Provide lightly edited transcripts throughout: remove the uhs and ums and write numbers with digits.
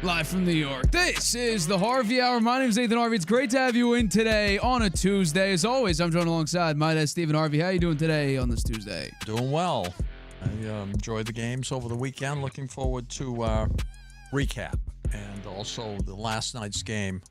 Live from New York, this is the Harvey Hour. My name is Nathan Harvey. It's great to have you in today on a Tuesday. As always, I'm joined alongside my dad, Stephen Harvey. How are you doing today on this Tuesday? Doing well. I enjoyed the games over the weekend. Looking forward to recap and also the last night's game,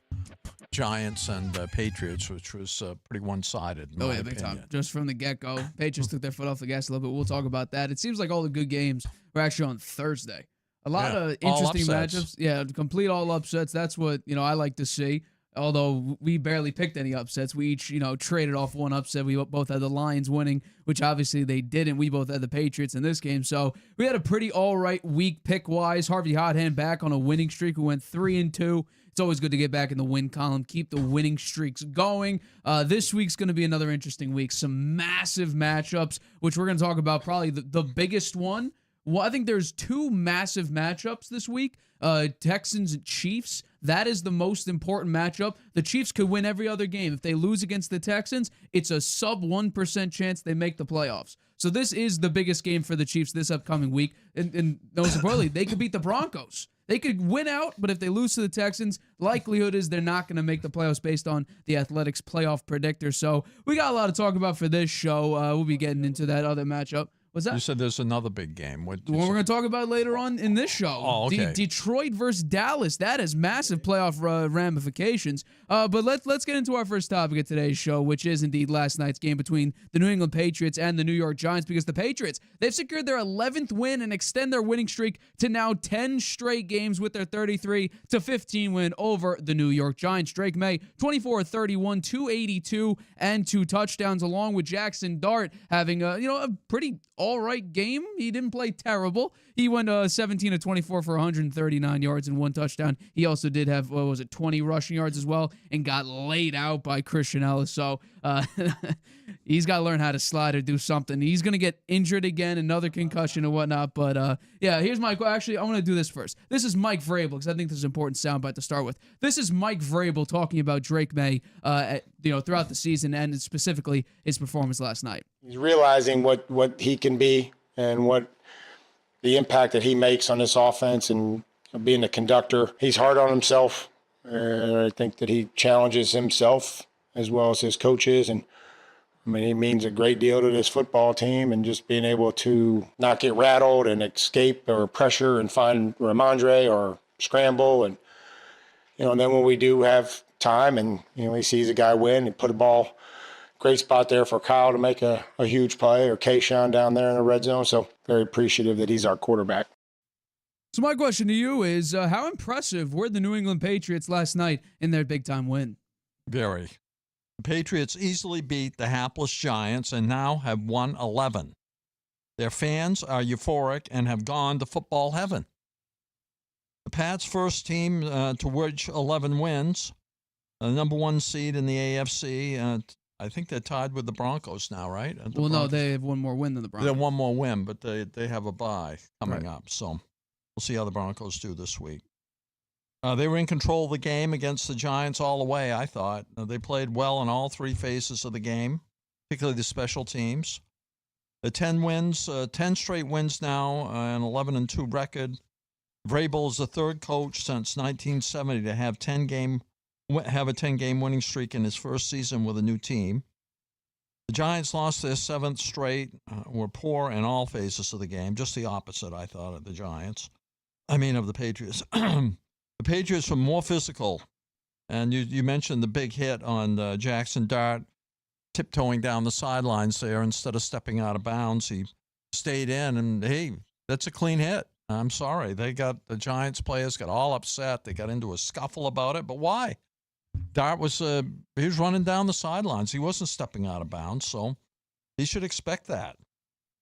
Giants and Patriots, which was pretty one-sided. In my big opinion. time. Just from the get-go, Patriots took their foot off the gas a little bit. We'll talk about that. It seems like all the good games were actually on Thursday. A lot of interesting matchups. Yeah, complete all upsets. That's what, I like to see. Although we barely picked any upsets. We each, traded off one upset. We both had the Lions winning, which obviously they didn't. We both had the Patriots in this game. So we had a pretty all right week pick-wise. Harvey Hot Hand back on a winning streak. We went 3-2. It's always good to get back in the win column, keep the winning streaks going. This week's going to be another interesting week. Some massive matchups, which we're going to talk about probably the biggest one. Well, I think there's two massive matchups this week. Texans and Chiefs. That is the most important matchup. The Chiefs could win every other game. If they lose against the Texans, it's a sub 1% chance they make the playoffs. So this is the biggest game for the Chiefs this upcoming week. And most importantly, they could beat the Broncos. They could win out, but if they lose to the Texans, likelihood is they're not going to make the playoffs based on the Athletics playoff predictor. So we got a lot to talk about for this show. We'll be getting into that other matchup. What's that? You said there's another big game. What we're going to talk about later on in this show. Oh, okay. Detroit versus Dallas. That has massive playoff ramifications. But let's get into our first topic of today's show, which is indeed last night's game between the New England Patriots and the New York Giants, because the Patriots, they've secured their 11th win and extend their winning streak to now 10 straight games with their 33-15 win over the New York Giants. Drake Maye, 24-31, 282, and 2 touchdowns, along with Jaxson Dart having a pretty all-right game. He didn't play terrible. He went 17-24 for 139 yards and 1 touchdown. He also did have, 20 rushing yards as well, and got laid out by Christian Ellis. So he's got to learn how to slide or do something. He's going to get injured again, another concussion and whatnot. But here's my, actually, I want to do this first. This is Mike Vrabel, because I think this is an important soundbite to start with. This is Mike Vrabel talking about Drake Maye, throughout the season, and specifically his performance last night. He's realizing what he can be and what the impact that he makes on this offense, and being a conductor. He's hard on himself. I think that he challenges himself as well as his coaches, and he means a great deal to this football team, and just being able to not get rattled and escape or pressure and find Ramondre or scramble. And then when we do have time and he sees a guy win and put a ball, great spot there for Kyle to make a huge play, or Kayshawn down there in the red zone. So very appreciative that he's our quarterback. So my question to you is, how impressive were the New England Patriots last night in their big-time win? Very. The Patriots easily beat the hapless Giants and now have won 11. Their fans are euphoric and have gone to football heaven. The Pats' first team to reach 11 wins, the number 1 seed in the AFC, I think they're tied with the Broncos now, right? Well, no, they have one more win than the Broncos. They have one more win, but they have a bye coming up. So we'll see how the Broncos do this week. They were in control of the game against the Giants all the way, I thought. They played well in all three phases of the game, particularly the special teams. The 10 straight wins now, an 11-2 record. Vrabel is the third coach since 1970 to have a 10-game winning streak in his first season with a new team. The Giants lost their seventh straight, were poor in all phases of the game, just the opposite, I thought, of the of the Patriots. The Patriots were more physical, and you mentioned the big hit on Jaxson Dart, tiptoeing down the sidelines there instead of stepping out of bounds. He stayed in, and hey, that's a clean hit. I'm sorry. The Giants players got all upset. They got into a scuffle about it, but why? Dart was he was running down the sidelines. He wasn't stepping out of bounds, so he should expect that.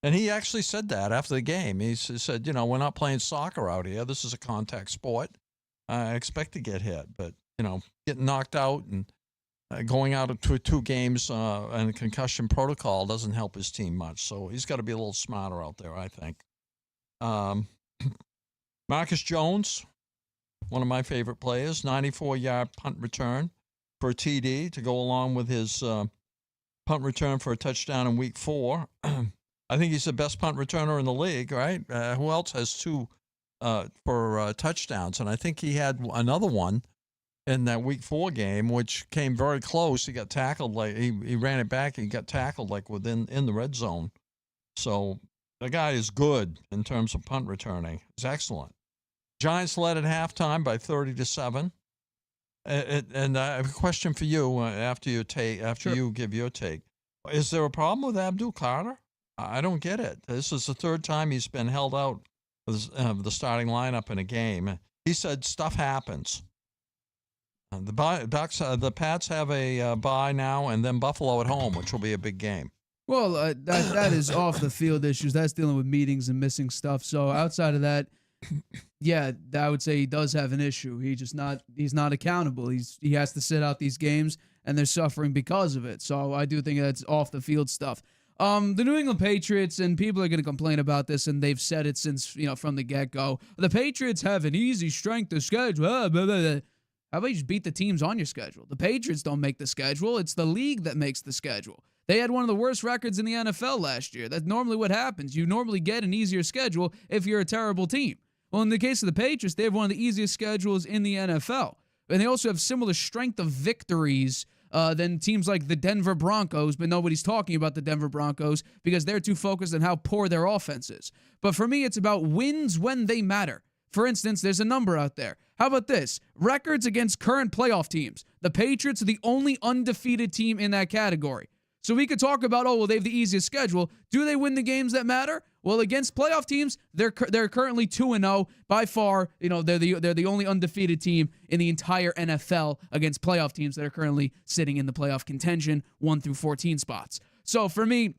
And he actually said that after the game. He said, we're not playing soccer out here. This is a contact sport. I expect to get hit, but, getting knocked out and going out of two games and a concussion protocol doesn't help his team much. So he's got to be a little smarter out there, I think. Marcus Jones, one of my favorite players, 94-yard punt return for a TD to go along with his punt return for a touchdown in week 4. I think he's the best punt returner in the league, right? Who else has two for touchdowns? And I think he had another one in that week 4 game, which came very close. He got tackled, he ran it back. He got tackled in the red zone. So the guy is good in terms of punt returning. He's excellent. Giants led at halftime by 30-7. And I have a question for you after you give your take. Is there a problem with Abdul Carter? I don't get it. This is the third time he's been held out of the starting lineup in a game. He said stuff happens. The Pats have a bye now, and then Buffalo at home, which will be a big game. Well, that is off the field issues. That's dealing with meetings and missing stuff. So outside of that, yeah, I would say he does have an issue. He's not accountable. He has to sit out these games, and they're suffering because of it. So I do think that's off the field stuff. The New England Patriots, and people are going to complain about this, and they've said it since from the get-go. The Patriots have an easy strength of schedule. Blah, blah, blah. How about you just beat the teams on your schedule? The Patriots don't make the schedule. It's the league that makes the schedule. They had one of the worst records in the NFL last year. That's normally what happens. You normally get an easier schedule if you're a terrible team. Well, in the case of the Patriots, they have one of the easiest schedules in the NFL. And they also have similar strength of victories than teams like the Denver Broncos, but nobody's talking about the Denver Broncos because they're too focused on how poor their offense is. But for me, it's about wins when they matter. For instance, there's a number out there. How about this? Records against current playoff teams. The Patriots are the only undefeated team in that category. So we could talk about, they have the easiest schedule. Do they win the games that matter? Well, against playoff teams, they're currently 2-0. By far, they're the only undefeated team in the entire NFL against playoff teams that are currently sitting in the playoff contention, 1 through 14 spots. So for me,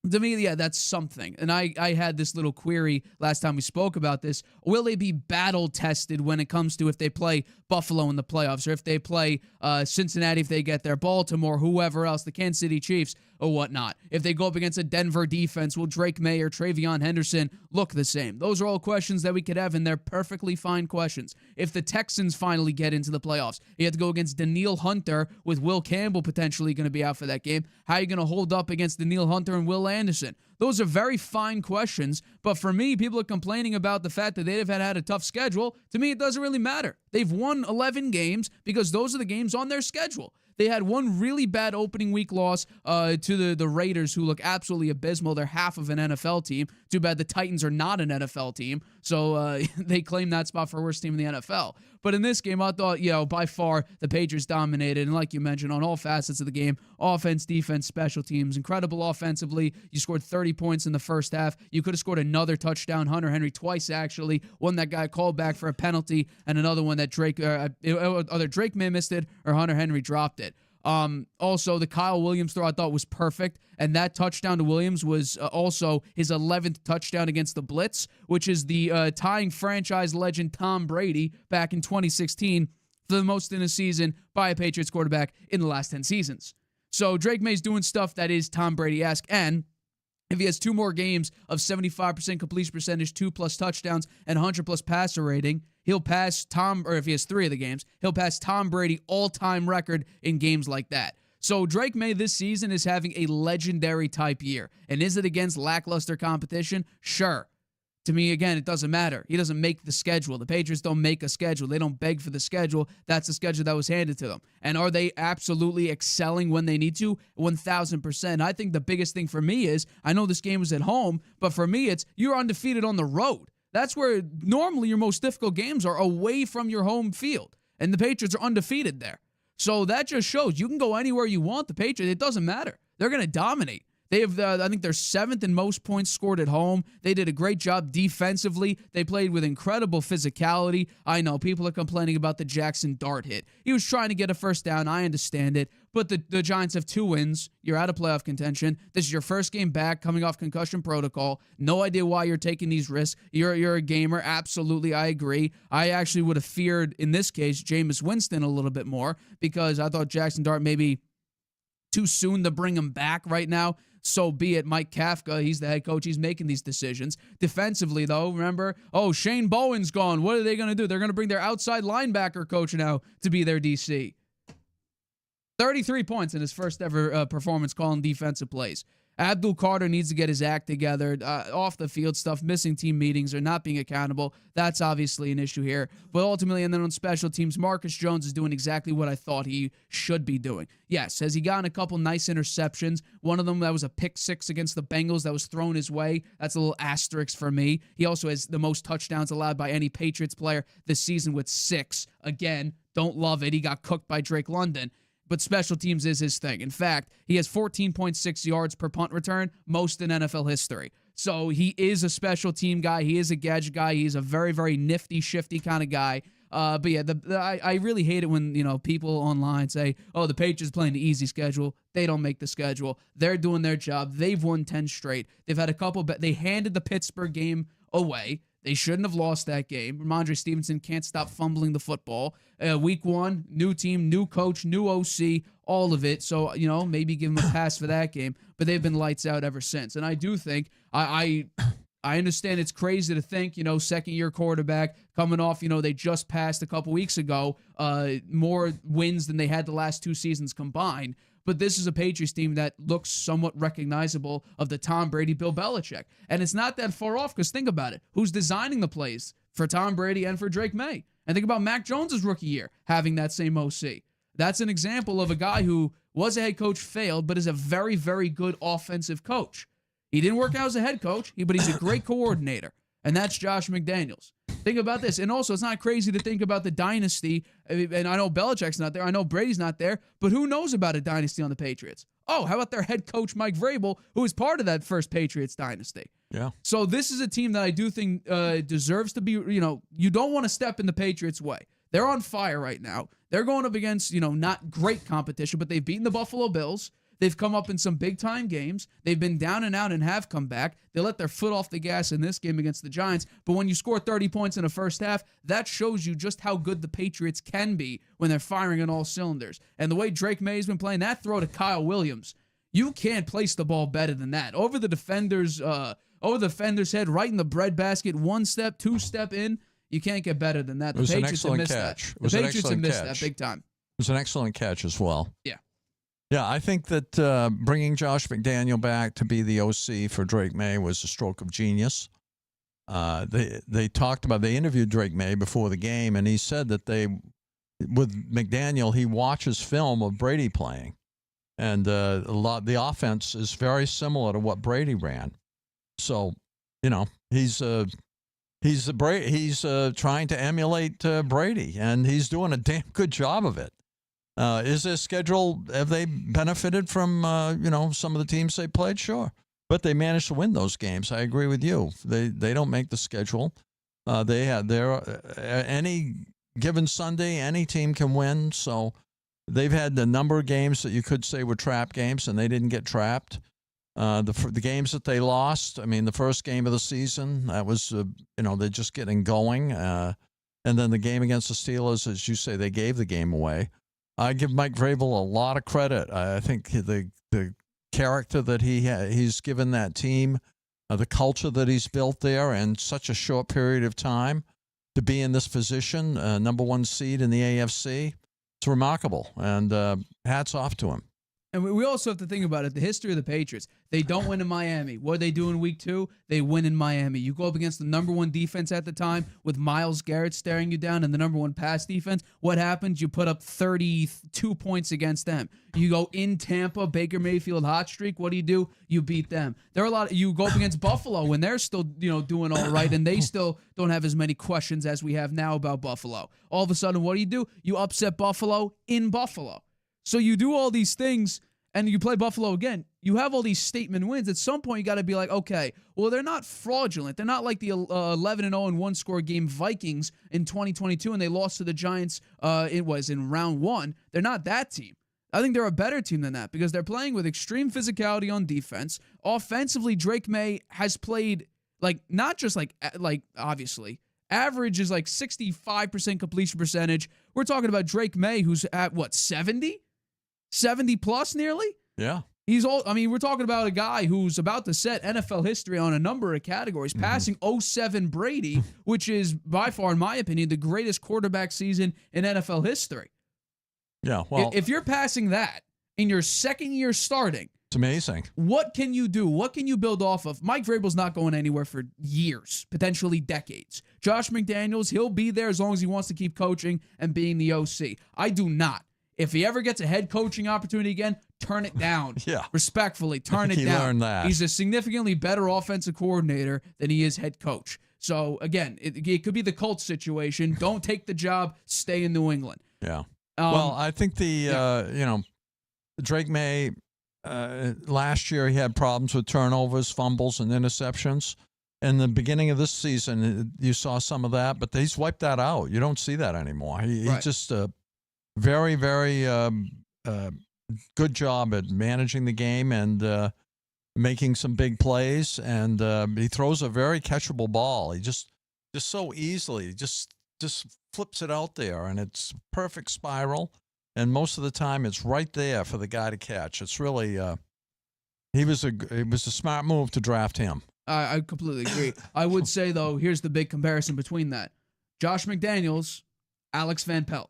yeah, that's something. And I had this little query last time we spoke about this. Will they be battle tested when it comes to if they play Buffalo in the playoffs, or if they play Cincinnati, if they get there, Baltimore, whoever else, the Kansas City Chiefs, or whatnot? If they go up against a Denver defense, will Drake Maye or Travion Henderson look the same? Those are all questions that we could have, and they're perfectly fine questions. If the Texans finally get into the playoffs, you have to go against Danielle Hunter with Will Campbell potentially going to be out for that game. How are you going to hold up against Danielle Hunter and Will Anderson? Those are very fine questions, but for me, people are complaining about the fact that they've had a tough schedule. To me, it doesn't really matter. They've won 11 games because those are the games on their schedule. They had one really bad opening week loss to the Raiders, who look absolutely abysmal. They're half of an NFL team. Too bad the Titans are not an NFL team, so they claim that spot for worst team in the NFL. But in this game, I thought, by far, the Patriots dominated. And like you mentioned, on all facets of the game, offense, defense, special teams, incredible offensively. You scored 30 points in the first half. You could have scored another touchdown. Hunter Henry twice, actually. One that got called back for a penalty, and another one that either Drake Maye missed it or Hunter Henry dropped it. Also, the Kyle Williams throw I thought was perfect, and that touchdown to Williams was also his 11th touchdown against the Blitz, which is the tying franchise legend Tom Brady back in 2016 for the most in a season by a Patriots quarterback in the last 10 seasons. So Drake Maye's doing stuff that is Tom Brady-esque, and if he has 2 more games of 75% completion percentage, 2+ touchdowns, and 100+ passer rating, he'll pass or if he has 3 of the games, he'll pass Tom Brady all-time record in games like that. So Drake Maye this season is having a legendary type year. And is it against lackluster competition? Sure. To me, again, it doesn't matter. He doesn't make the schedule. The Patriots don't make a schedule. They don't beg for the schedule. That's the schedule that was handed to them. And are they absolutely excelling when they need to? 1,000%. I think the biggest thing for me is, I know this game was at home, but for me, it's you're undefeated on the road. That's where normally your most difficult games are, away from your home field. And the Patriots are undefeated there. So that just shows you can go anywhere you want. The Patriots, it doesn't matter. They're going to dominate. They have, I think they're 7th in most points scored at home. They did a great job defensively. They played with incredible physicality. I know people are complaining about the Jaxson Dart hit. He was trying to get a first down. I understand it. But the Giants have 2 wins. You're out of playoff contention. This is your first game back coming off concussion protocol. No idea why you're taking these risks. You're a gamer. Absolutely, I agree. I actually would have feared, in this case, Jameis Winston a little bit more because I thought Jaxson Dart maybe too soon to bring him back right now. So be it. Mike Kafka, he's the head coach. He's making these decisions. Defensively, though, remember, Shane Bowen's gone. What are they going to do? They're going to bring their outside linebacker coach now to be their DC. 33 points in his first ever performance calling defensive plays. Abdul Carter needs to get his act together. Off the field stuff, missing team meetings, or not being accountable. That's obviously an issue here. But ultimately, and then on special teams, Marcus Jones is doing exactly what I thought he should be doing. Yes, has he gotten a couple nice interceptions? One of them that was a pick 6 against the Bengals that was thrown his way. That's a little asterisk for me. He also has the most touchdowns allowed by any Patriots player this season with 6. Again, don't love it. He got cooked by Drake London. But special teams is his thing. In fact, he has 14.6 yards per punt return, most in NFL history. So he is a special team guy. He is a gadget guy. He's a very, very nifty, shifty kind of guy. But yeah, I really hate it when people online say, "Oh, the Patriots playing the easy schedule." They don't make the schedule. They're doing their job. They've won 10 straight. They've had a couple. They handed the Pittsburgh game away. They shouldn't have lost that game. Ramondre Stevenson can't stop fumbling the football. Week 1, new team, new coach, new OC, all of it. So, maybe give them a pass for that game. But they've been lights out ever since. And I do think, I understand it's crazy to think, second-year quarterback coming off, they just passed a couple weeks ago, more wins than they had the last 2 seasons combined. But this is a Patriots team that looks somewhat recognizable of the Tom Brady, Bill Belichick. And it's not that far off because think about it. Who's designing the plays for Tom Brady and for Drake Maye? And think about Mac Jones' rookie year having that same OC. That's an example of a guy who was a head coach, failed, but is a very, very good offensive coach. He didn't work out as a head coach, but he's a great coordinator. And that's Josh McDaniels. Think about this. And also, it's not crazy to think about the dynasty. And I know Belichick's not there. I know Brady's not there. But who knows about a dynasty on the Patriots? Oh, how about their head coach, Mike Vrabel, who was part of that first Patriots dynasty? Yeah. So this is a team that I do think deserves to be, you don't want to step in the Patriots' way. They're on fire right now. They're going up against, not great competition, but they've beaten the Buffalo Bills. They've come up in some big-time games. They've been down and out and have come back. They let their foot off the gas in this game against the Giants. But when you score 30 points in the first half, that shows you just how good the Patriots can be when they're firing on all cylinders. And the way Drake Maye's been playing, that throw to Kyle Williams, you can't place the ball better than that. Over the defender's head, right in the breadbasket, 1 step, 2 step in. You can't get better than that. The Patriots have missed that. The Patriots have missed that big time. It was an excellent catch as well. Yeah. Yeah, I think that bringing Josh McDaniel back to be the OC for Drake Maye was a stroke of genius. They talked about, they interviewed Drake Maye before the game, and he said that with McDaniel, he watches film of Brady playing, and the offense is very similar to what Brady ran. So, he's trying to emulate Brady, and he's doing a damn good job of it. Is their schedule, have they benefited from, some of the teams they played? Sure. But they managed to win those games. I agree with you. They don't make the schedule. Any given Sunday, any team can win. So they've had the number of games that you could say were trap games, and they didn't get trapped. The games that they lost, the first game of the season, that was, they're just getting going. And then the game against the Steelers, as you say, they gave the game away. I give Mike Vrabel a lot of credit. I think the character that he's given that team, the culture that he's built there in such a short period of time to be in this position, number one seed in the AFC, it's remarkable. And hats off to him. And we also have to think about it. The history of the Patriots. They don't win in Miami. What do they do in week 2? They win in Miami. You go up against the number one defense at the time with Myles Garrett staring you down and the number one pass defense. What happens? You put up 32 points against them. You go in Tampa, Baker Mayfield hot streak. What do? You beat them. There are a lot. You go up against Buffalo when they're still doing all right and they still don't have as many questions as we have now about Buffalo. All of a sudden, what do? You upset Buffalo in Buffalo. So you do all these things, and you play Buffalo again. You have all these statement wins. At some point, you got to be like, okay, well, they're not fraudulent. They're not like the 11-0 and one-score game Vikings in 2022, and they lost to the Giants. It was in round 1. They're not that team. I think they're a better team than that because they're playing with extreme physicality on defense. Offensively, Drake Maye has played not just obviously. Average is 65% completion percentage. We're talking about Drake Maye, who's at, 70? 70 plus nearly? Yeah. We're talking about a guy who's about to set NFL history on a number of categories, passing 07 Brady, which is by far, in my opinion, the greatest quarterback season in NFL history. Yeah, well, if you're passing that in your second year starting, it's amazing. What can you do? What can you build off of? Mike Vrabel's not going anywhere for years, potentially decades. Josh McDaniels, he'll be there as long as he wants to keep coaching and being the OC. I do not. If he ever gets a head coaching opportunity again, turn it down. Yeah. Respectfully, turn it down. He learned that. He's a significantly better offensive coordinator than he is head coach. So, again, it could be the Colts situation. Don't take the job. Stay in New England. Yeah. Well, I think Drake Maye, last year he had problems with turnovers, fumbles, and interceptions. In the beginning of this season, you saw some of that, but he's wiped that out. You don't see that anymore. He's just very, very good job at managing the game and making some big plays. And he throws a very catchable ball. He just so easily just flips it out there, and it's perfect spiral. And most of the time, it's right there for the guy to catch. It's really it was a smart move to draft him. I completely agree. I would say, though, here's the big comparison between that. Josh McDaniels, Alex Van Pelt.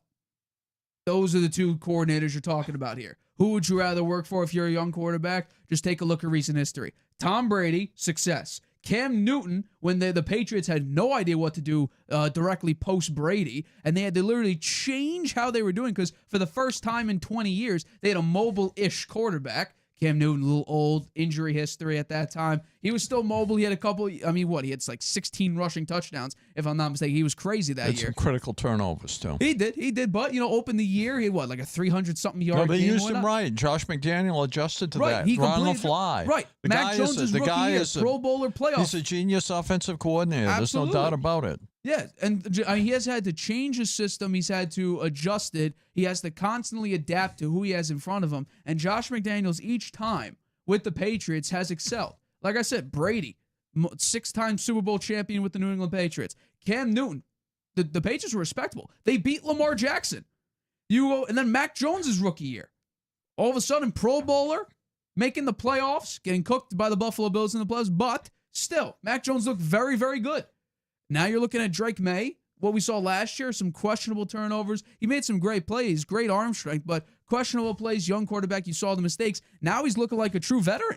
Those are the two coordinators you're talking about here. Who would you rather work for if you're a young quarterback? Just take a look at recent history. Tom Brady, success. Cam Newton, when the Patriots had no idea what to do directly post-Brady, and they had to literally change how they were doing because for the first time in 20 years, they had a mobile-ish quarterback. Cam Newton, a little old, injury history at that time. He was still mobile. He had a couple, he had 16 rushing touchdowns, if I'm not mistaken. He was crazy that year. Some critical turnovers, too. He did. But, opened the year, he had a 300-something yard game. No, they used him right. Josh McDaniel adjusted to that. He on the fly. Right. Mac Jones is rookie year, Pro Bowler playoff. He's a genius offensive coordinator. Absolutely. There's no doubt about it. Yeah, and he has had to change his system. He's had to adjust it. He has to constantly adapt to who he has in front of him. And Josh McDaniels, each time with the Patriots, has excelled. Like I said, Brady, 6-time Super Bowl champion with the New England Patriots. Cam Newton, the Patriots were respectable. They beat Lamar Jackson. And then Mac Jones' rookie year. All of a sudden, Pro Bowler, making the playoffs, getting cooked by the Buffalo Bills in the playoffs, but still, Mac Jones looked very, very good. Now you're looking at Drake Maye. What we saw last year, some questionable turnovers. He made some great plays, great arm strength, but questionable plays, young quarterback, you saw the mistakes. Now he's looking like a true veteran.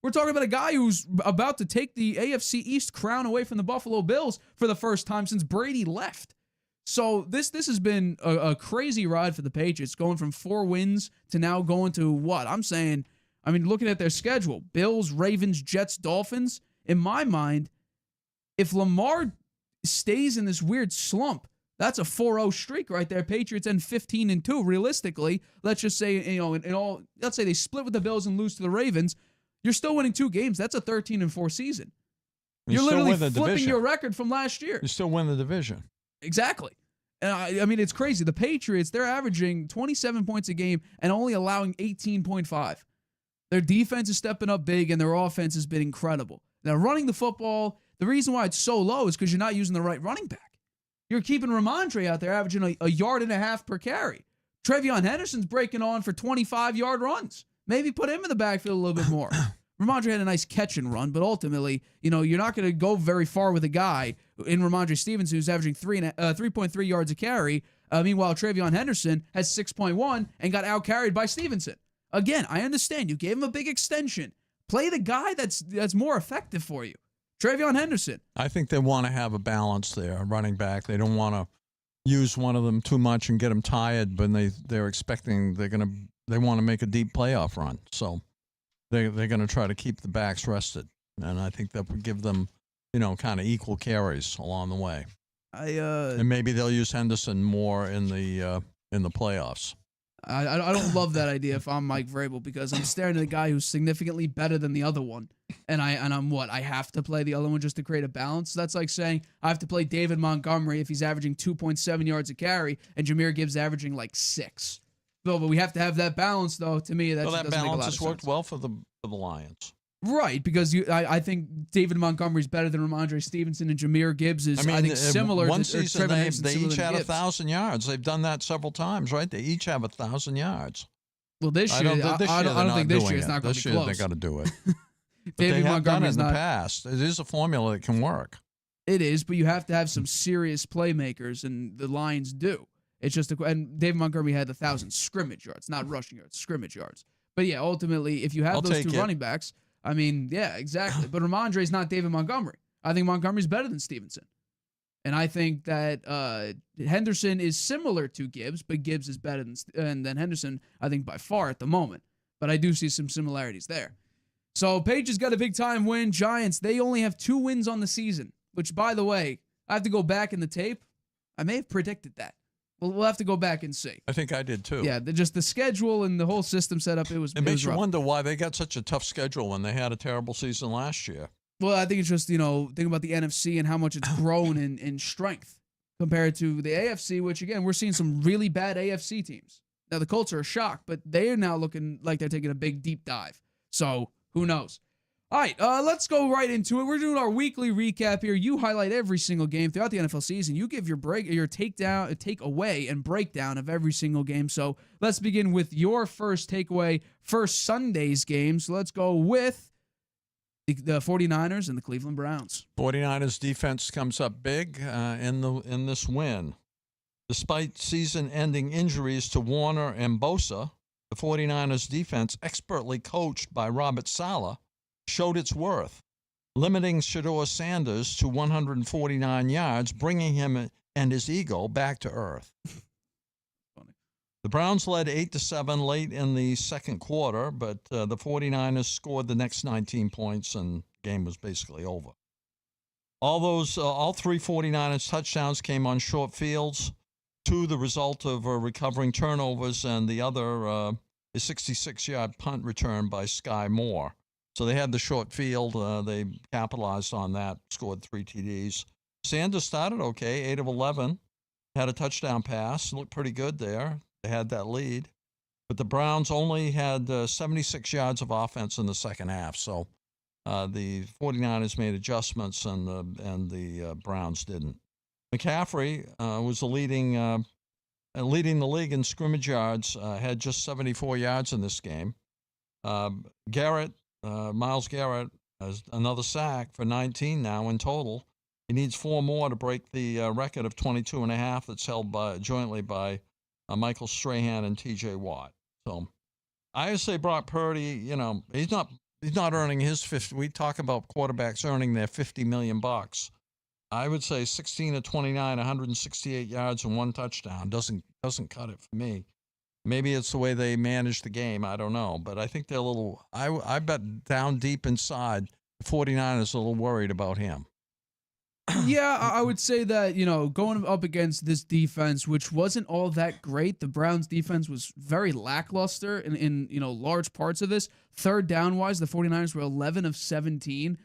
We're talking about a guy who's about to take the AFC East crown away from the Buffalo Bills for the first time since Brady left. So this has been a crazy ride for the Patriots, going from 4 wins to now going to what? Looking at their schedule, Bills, Ravens, Jets, Dolphins, in my mind, if Lamar stays in this weird slump, that's a 4-0 streak right there. Patriots end 15-2. Realistically, let's just say, let's say they split with the Bills and lose to the Ravens. You're still winning 2 games. That's a 13-4 season. You're literally flipping your record from last year. You still win the division. Exactly. And it's crazy. The Patriots, they're averaging 27 points a game and only allowing 18.5. Their defense is stepping up big, and their offense has been incredible. Now, running the football, the reason why it's so low is because you're not using the right running back. You're keeping Ramondre out there averaging a yard and a half per carry. TreVeyon Henderson's breaking on for 25-yard runs. Maybe put him in the backfield a little bit more. Ramondre had a nice catch and run, but ultimately, you're not going to go very far with a guy in Ramondre Stevenson who's averaging 3.3 yards a carry. Meanwhile, TreVeyon Henderson has 6.1 and got out-carried by Stevenson. Again, I understand. You gave him a big extension. Play the guy that's more effective for you. TreVeyon Henderson. I think they want to have a balance there, running back. They don't want to use one of them too much and get them tired when they're expecting they want to make a deep playoff run. So they're going to try to keep the backs rested, and I think that would give them, kind of equal carries along the way. And maybe they'll use Henderson more in the playoffs. I don't love that idea if I'm Mike Vrabel, because I'm staring at a guy who's significantly better than the other one, and I have to play the other one just to create a balance. That's like saying I have to play David Montgomery if he's averaging 2.7 yards a carry and Jahmyr Gibbs averaging like 6. No, but we have to have that balance, though. To me, that balance has worked well for the Lions. Right, because I think David Montgomery's better than Ramondre Stevenson, and Jahmyr Gibbs is, I think, similar. One season they each had 1,000 yards. They've done that several times, right? They each have 1,000 yards. Well, this year, I don't think this year it's not going to be close. This year they got to do it. David Montgomery's done it in the past. It is a formula that can work. It is, but you have to have some serious playmakers, and the Lions do. It's just and David Montgomery had 1,000 scrimmage yards, not rushing yards, scrimmage yards. But yeah, ultimately, if you have those two running backs, yeah, exactly. But Ramondre's not David Montgomery. I think Montgomery's better than Stevenson. And I think that Henderson is similar to Gibbs, but Gibbs is better than Henderson, I think, by far at the moment. But I do see some similarities there. So Patriots got a big-time win. Giants, they only have 2 wins on the season, which, by the way, I have to go back in the tape. I may have predicted that. We'll have to go back and see. I think I did too. Yeah, just the schedule and the whole system set up. It makes you wonder why they got such a tough schedule when they had a terrible season last year. Well, I think it's just, think about the NFC and how much it's grown in strength compared to the AFC, which, again, we're seeing some really bad AFC teams. Now, the Colts are a shock, but they are now looking like they're taking a big, deep dive. So, who knows? All right, let's go right into it. We're doing our weekly recap here. You highlight every single game throughout the NFL season. You give your takeaway and breakdown of every single game. So let's begin with your first takeaway for Sunday's game. So let's go with the 49ers and the Cleveland Browns. 49ers defense comes up big in this win. Despite season-ending injuries to Warner and Bosa, the 49ers defense, expertly coached by Robert Saleh, showed its worth, limiting Shedeur Sanders to 149 yards, bringing him and his ego back to earth. Funny. The Browns led 8-7 late in the second quarter, but the 49ers scored the next 19 points and the game was basically over. All 3 49ers touchdowns came on short fields, 2 the result of recovering turnovers, and the other a 66-yard punt return by Sky Moore. So they had the short field. They capitalized on that, scored 3 TDs. Sanders started okay, 8 of 11, had a touchdown pass, looked pretty good there. They had that lead. But the Browns only had 76 yards of offense in the second half. So the 49ers made adjustments and the Browns didn't. McCaffrey was leading the league in scrimmage yards, had just 74 yards in this game. Myles Garrett has another sack for 19 now in total. He needs 4 more to break the record of 22.5 that's held jointly by Michael Strahan and T.J. Watt. So I would say Brock Purdy, he's not earning his 50. We talk about quarterbacks earning their $50 million. I would say 16 of 29, 168 yards and 1 touchdown doesn't cut it for me. Maybe it's the way they manage the game. I don't know. But I think they're a little – I bet down deep inside, the 49ers are a little worried about him. Yeah, I would say that, going up against this defense, which wasn't all that great, the Browns defense was very lackluster in large parts of this. Third down-wise, the 49ers were 11 of 17.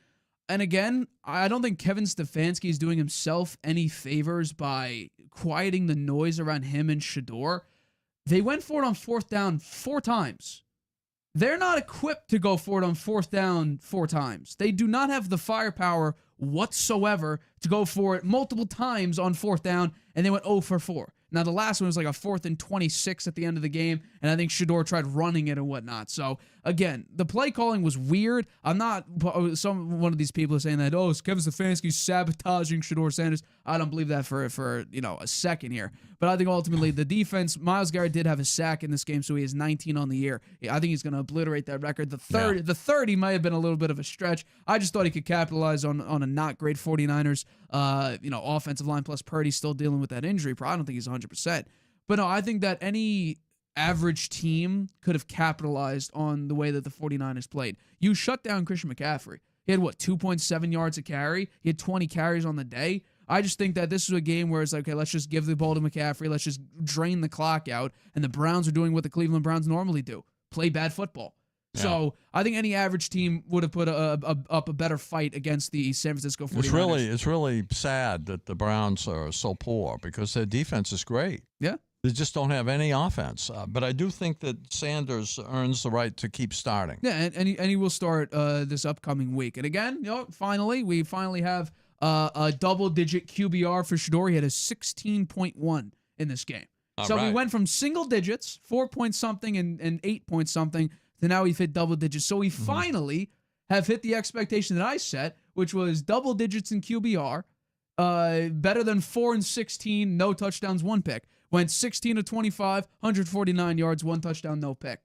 And again, I don't think Kevin Stefanski is doing himself any favors by quieting the noise around him and Shedeur. They went for it on 4th down 4 times. They're not equipped to go for it on 4th down 4 times. They do not have the firepower whatsoever to go for it multiple times on 4th down, and they went 0 for 4. Now, the last one was like a 4th and 26 at the end of the game, and I think Shedeur tried running it and whatnot. So, again, the play calling was weird. I'm not one of these people are saying that, oh, Kevin Stefanski's sabotaging Shedeur Sanders. I don't believe that for a second here. But I think ultimately the defense, Myles Garrett did have a sack in this game, so he has 19 on the year. I think he's going to obliterate that record. The 30 might have been a little bit of a stretch. I just thought he could capitalize on a not great 49ers offensive line, plus Purdy still dealing with that injury. I don't think he's 100%. But no, I think that any average team could have capitalized on the way that the 49ers played. You shut down Christian McCaffrey. He had, 2.7 yards a carry? He had 20 carries on the day. I just think that this is a game where it's like, okay, let's just give the ball to McCaffrey. Let's just drain the clock out. And the Browns are doing what the Cleveland Browns normally do, play bad football. Yeah. So I think any average team would have put up a better fight against the San Francisco 49ers. It's really sad that the Browns are so poor because their defense is great. Yeah. They just don't have any offense. But I do think that Sanders earns the right to keep starting. Yeah, and he will start this upcoming week. And again, we finally have a double-digit QBR for Shedeur. He had a 16.1 in this game. We went from single digits, 4-point-something and 8-point-something, to now we've hit double digits. So we finally have hit the expectation that I set, which was double digits in QBR, better than 4 and 16, no touchdowns, 1 pick. Went 16 to 25, 149 yards, 1 touchdown, no pick.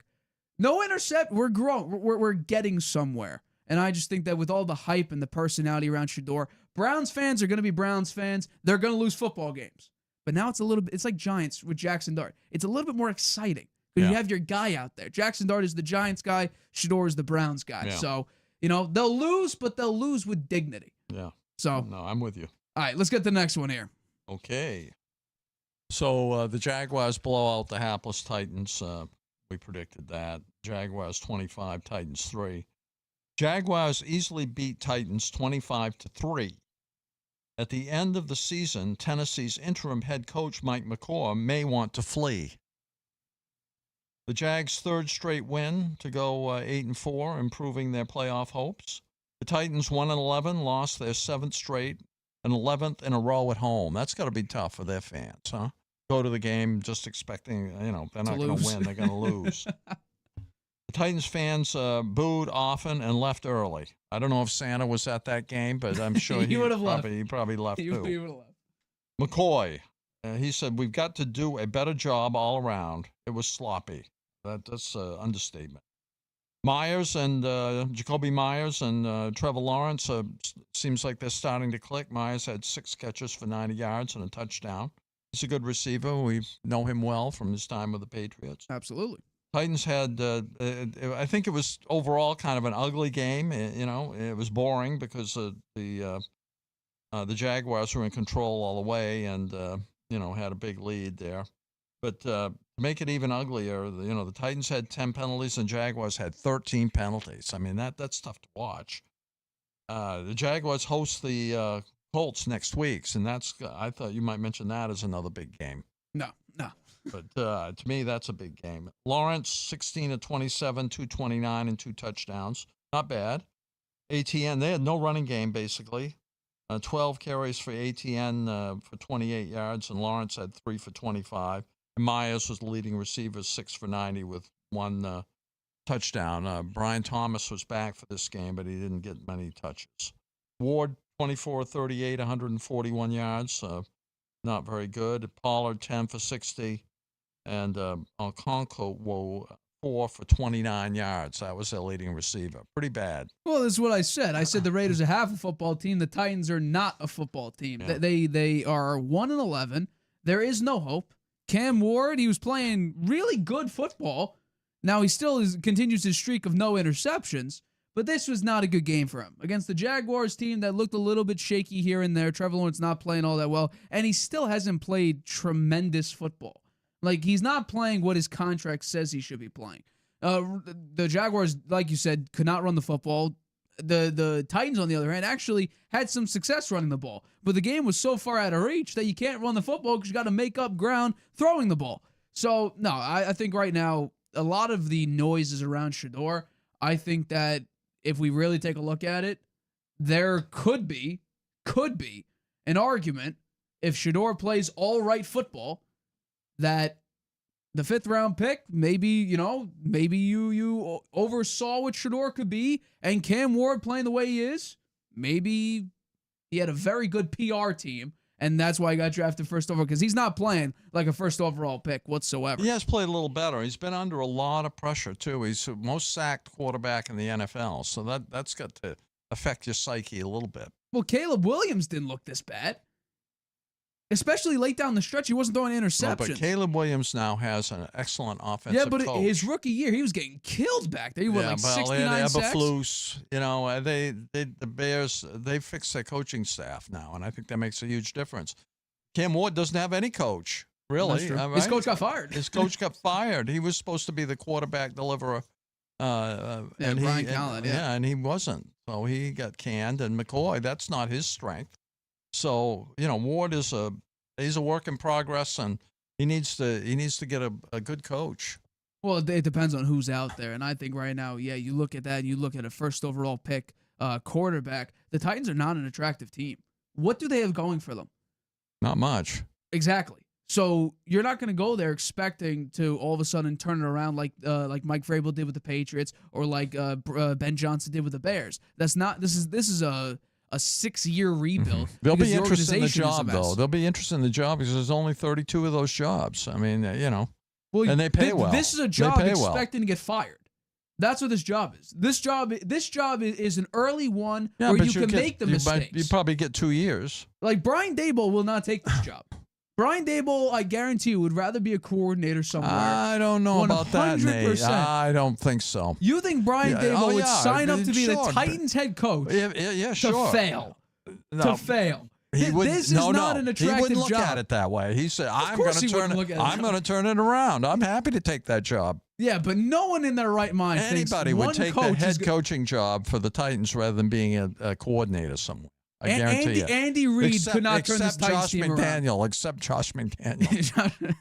No intercept. We're growing. We're getting somewhere. And I just think that with all the hype and the personality around Shedeur, Browns fans are going to be Browns fans. They're going to lose football games. But now it's like Giants with Jaxson Dart. It's a little bit more exciting because you have your guy out there. Jaxson Dart is the Giants guy. Shedeur is the Browns guy. Yeah. So, they'll lose, but they'll lose with dignity. Yeah. So, no, I'm with you. All right, let's get the next one here. Okay. So the Jaguars blow out the hapless Titans. We predicted that. Jaguars 25, Titans 3. Jaguars easily beat Titans 25-3. At the end of the season, Tennessee's interim head coach Mike McCaw may want to flee. The Jags' third straight win to go 8-4, improving their playoff hopes. The Titans 1-11, lost their 7th straight and 11th in a row at home. That's got to be tough for their fans, huh? Go to the game just expecting, they're not going to win. They're going to lose. The Titans fans booed often and left early. I don't know if Santa was at that game, but I'm sure he would have left. He probably left too. He would have left. McCoy, he said, we've got to do a better job all around. It was sloppy. That's an understatement. Myers and Jacoby Myers and Trevor Lawrence, seems like they're starting to click. Myers had 6 catches for 90 yards and a touchdown. He's a good receiver. We know him well from his time with the Patriots. Absolutely. Titans had, I think it was overall kind of an ugly game. It was boring because the Jaguars were in control all the way and, had a big lead there. But to make it even uglier, the Titans had 10 penalties and Jaguars had 13 penalties. I mean, that's tough to watch. The Jaguars host the Colts next week, and I thought you might mention that as another big game. No. But to me, that's a big game. Lawrence, 16-27, 229 and 2 touchdowns. Not bad. ATN, they had no running game, basically. 12 carries for ATN for 28 yards, and Lawrence had 3 for 25. And Myers was the leading receiver, 6 for 90 with 1 touchdown. Brian Thomas was back for this game, but he didn't get many touches. Ward, 24-38, 141 yards. Not very good. Pollard, 10 for 60. And Okonkwo, 4 for 29 yards. That was their leading receiver. Pretty bad. Well, this is what I said. I said the Raiders are half a football team. The Titans are not a football team. Yeah. They are 1-11. There is no hope. Cam Ward, he was playing really good football. Now he still continues his streak of no interceptions, but this was not a good game for him. Against the Jaguars team that looked a little bit shaky here and there, Trevor Lawrence not playing all that well, and he still hasn't played tremendous football. Like, he's not playing what his contract says he should be playing. The Jaguars, like you said, could not run the football. The Titans, on the other hand, actually had some success running the ball. But the game was so far out of reach that you can't run the football because you got to make up ground throwing the ball. So, no, I think right now, a lot of the noise is around Shedeur. I think that if we really take a look at it, there could be an argument if Shedeur plays all right football that the 5th round pick, maybe you oversaw what Shador could be, and Cam Ward playing the way he is, maybe he had a very good PR team, and that's why he got drafted first overall, because he's not playing like a first overall pick whatsoever. He has played a little better. He's been under a lot of pressure, too. He's the most sacked quarterback in the NFL, so that's got to affect your psyche a little bit. Well, Caleb Williams didn't look this bad. Especially late down the stretch, he wasn't throwing interceptions. No, but Caleb Williams now has an excellent offensive coach. His rookie year, he was getting killed back there. He won 69 sacks. Eberflus, the Bears, they fixed their coaching staff now, and I think that makes a huge difference. Cam Ward doesn't have any coach, really. Right? His coach got fired. His coach got fired. He was supposed to be the quarterback deliverer. Brian Callen, and he wasn't. So he got canned, and McCoy, that's not his strength. So, Ward is he's a work in progress, and he needs to get a good coach. Well, it depends on who's out there. And I think right now, you look at that, and you look at a first overall pick quarterback. The Titans are not an attractive team. What do they have going for them? Not much. Exactly. So you're not going to go there expecting to all of a sudden turn it around like Mike Vrabel did with the Patriots, or like Ben Johnson did with the Bears. That's not. This is a 6-year rebuild. Mm-hmm. They'll be interested in the job, though. They'll be interested in the job because there's only 32 of those jobs. I mean, well, and they pay well. This is a job expecting to get fired. That's what this job is. This job is an early one where you can make the mistakes. You probably get 2 years. Like Brian Daboll will not take this job. Brian Daboll, I guarantee you, would rather be a coordinator somewhere. I don't know 100%. About that, Nate. I don't think so. You think Brian Daboll would sign up to be the Titans head coach? Yeah, sure. To fail. No. To fail. This is not an attractive job. He wouldn't look at it that way. He said, I'm going to turn it around. I'm happy to take that job. Yeah, but no one in their right mind Anybody would take the head coaching job for the Titans rather than being a coordinator somewhere. I guarantee you. Andy Reid could not turn this Titans team around. Except Josh McDaniel.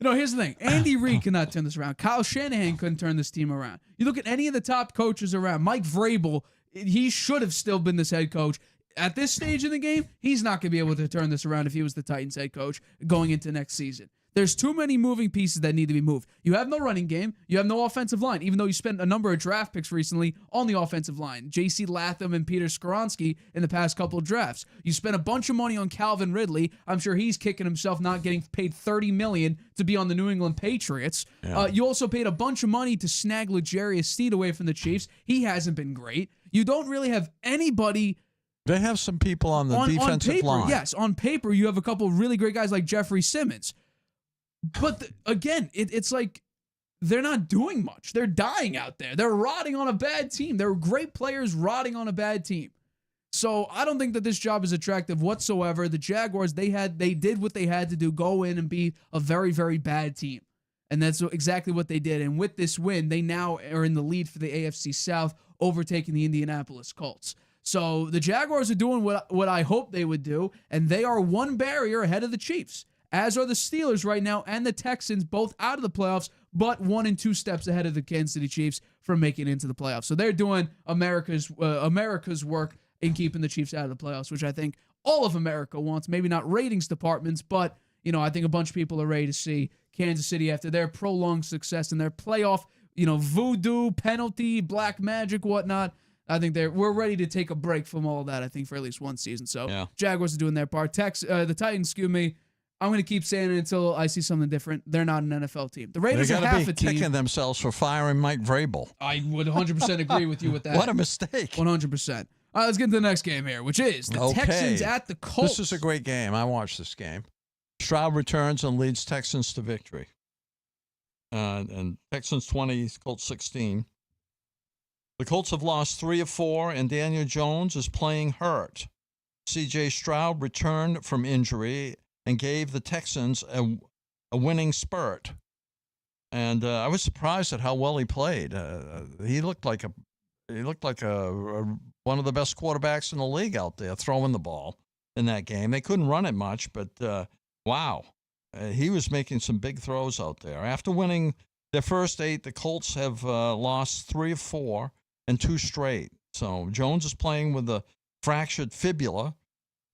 No, here's the thing. Andy Reid could not turn this around. Kyle Shanahan couldn't turn this team around. You look at any of the top coaches around. Mike Vrabel, he should have still been this head coach. At this stage in the game, he's not going to be able to turn this around if he was the Titans head coach going into next season. There's too many moving pieces that need to be moved. You have no running game. You have no offensive line, even though you spent a number of draft picks recently on the offensive line. J.C. Latham and Peter Skoronski in the past couple of drafts. You spent a bunch of money on Calvin Ridley. I'm sure he's kicking himself not getting paid $30 million to be on the New England Patriots. Yeah. You also paid a bunch of money to snag L'Jarius Sneed away from the Chiefs. He hasn't been great. You don't really have anybody. They have some people on the defensive line. Yes, on paper, you have a couple of really great guys like Jeffrey Simmons. But again, it's like they're not doing much. They're dying out there. They're rotting on a bad team. They're great players rotting on a bad team. So I don't think that this job is attractive whatsoever. The Jaguars, they did what they had to do, go in and be a very, very bad team. And that's exactly what they did. And with this win, they now are in the lead for the AFC South, overtaking the Indianapolis Colts. So the Jaguars are doing what I hope they would do, and they are one barrier ahead of the Chiefs, as are the Steelers right now and the Texans, both out of the playoffs, but 1 and 2 steps ahead of the Kansas City Chiefs from making it into the playoffs. So they're doing America's work in keeping the Chiefs out of the playoffs, which I think all of America wants. Maybe not ratings departments, but I think a bunch of people are ready to see Kansas City after their prolonged success in their playoff, voodoo, penalty, black magic, whatnot. I think we're ready to take a break from all of that, I think, for at least one season. So yeah. Jaguars are doing their part. The Titans, I'm going to keep saying it until I see something different. They're not an NFL team. The Raiders are half a team. Kicking themselves for firing Mike Vrabel. I would 100% agree with you with that. What a mistake. 100%. All right, let's get into the next game here, which is the Texans at the Colts. This is a great game. I watched this game. Stroud returns and leads Texans to victory. And Texans 20, Colts 16. The Colts have lost 3 of 4, and Daniel Jones is playing hurt. C.J. Stroud returned from injury and gave the Texans a winning spurt. And I was surprised at how well he played. He looked like one of the best quarterbacks in the league out there throwing the ball in that game. They couldn't run it much, but wow. He was making some big throws out there. After winning their first 8, the Colts have lost 3 of 4 and 2 straight. So Jones is playing with a fractured fibula,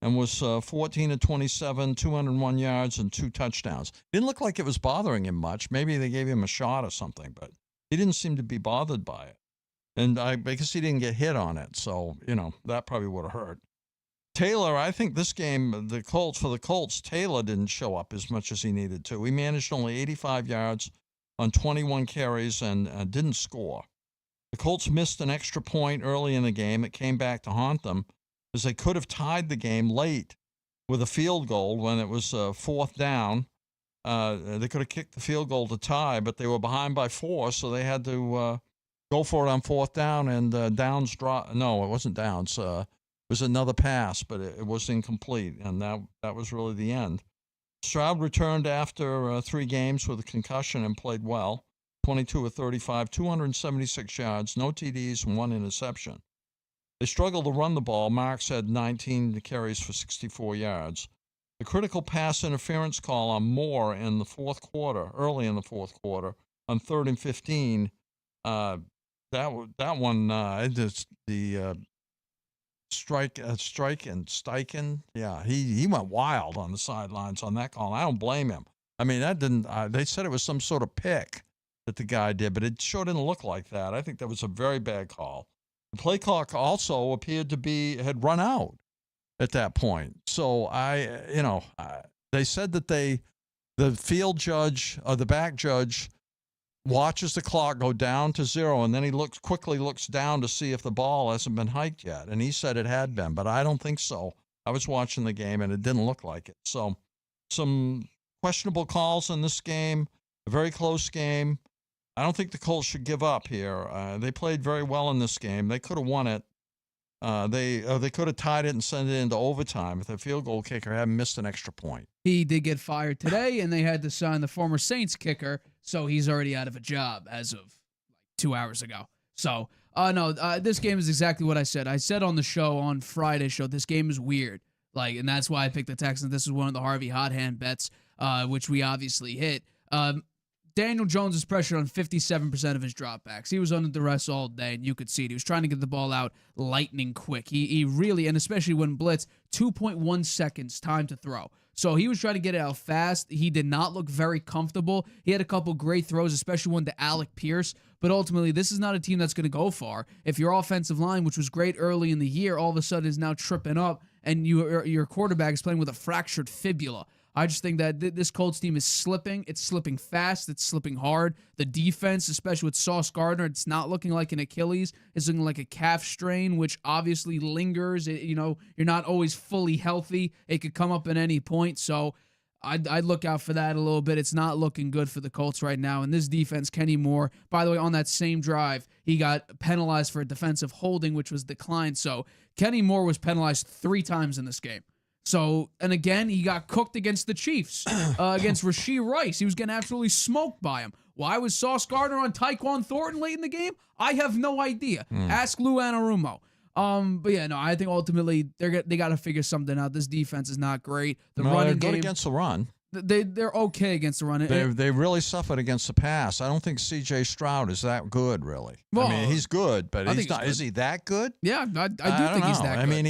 and was 14 of 27, 201 yards, and 2 touchdowns. Didn't look like it was bothering him much. Maybe they gave him a shot or something, but he didn't seem to be bothered by it. And because he didn't get hit on it, so, that probably would have hurt. Taylor, I think this game, for the Colts, Taylor didn't show up as much as he needed to. He managed only 85 yards on 21 carries and didn't score. The Colts missed an extra point early in the game. It came back to haunt them, as they could have tied the game late with a field goal when it was 4th down. They could have kicked the field goal to tie, but they were behind by 4, so they had to go for it on 4th down, and Downs dropped. No, it wasn't Downs. It was another pass, but it was incomplete, and that was really the end. Stroud returned after 3 games with a concussion and played well. 22 of 35, 276 yards, no TDs, and 1 interception. They struggled to run the ball. Marks had 19 carries for 64 yards. The critical pass interference call on Moore in the early in the fourth quarter, on 3rd and 15, that one, the strike and Steichen, yeah, he went wild on the sidelines on that call. I don't blame him. I mean, that didn't. They said it was some sort of pick that the guy did, but it sure didn't look like that. I think that was a very bad call. The play clock also appeared to had run out at that point. So they said that the field judge or the back judge watches the clock go down to 0, and then he quickly looks down to see if the ball hasn't been hiked yet. And he said it had been, but I don't think so. I was watching the game, and it didn't look like it. So some questionable calls in this game, a very close game. I don't think the Colts should give up here. They played very well in this game. They could have won it. They could have tied it and sent it into overtime if the field goal kicker hadn't missed an extra point. He did get fired today, and they had to sign the former Saints kicker, so he's already out of a job as of 2 hours ago. So, this game is exactly what I said. I said on the show, on Friday's show, this game is weird. And that's why I picked the Texans. This is one of the Harvey hot hand bets, which we obviously hit. Daniel Jones is pressured on 57% of his dropbacks. He was under duress all day, and you could see it. He was trying to get the ball out lightning quick. He really, and especially when blitz, 2.1 seconds time to throw. So he was trying to get it out fast. He did not look very comfortable. He had a couple great throws, especially one to Alec Pierce. But ultimately, this is not a team that's going to go far. If your offensive line, which was great early in the year, all of a sudden is now tripping up, and your quarterback is playing with a fractured fibula. I just think that this Colts team is slipping. It's slipping fast. It's slipping hard. The defense, especially with Sauce Gardner, it's not looking like an Achilles. It's looking like a calf strain, which obviously lingers. You're not always fully healthy. It could come up at any point. So I'd look out for that a little bit. It's not looking good for the Colts right now. And this defense, Kenny Moore, by the way, on that same drive, he got penalized for a defensive holding, which was declined. So Kenny Moore was penalized 3 times in this game. So, and again, he got cooked against the Chiefs, against Rashee Rice. He was getting absolutely smoked by him. Why was Sauce Gardner on Tyquan Thornton late in the game? I have no idea. Ask Lou Anarumo. But yeah, no, I think ultimately they got to figure something out. This defense is not great. They're good against the run. They're okay against the run. They really suffered against the pass. I don't think C.J. Stroud is that good, really. Well, I mean, he's good, but he's not. Is he that good? Yeah, I do think he's that good. I mean,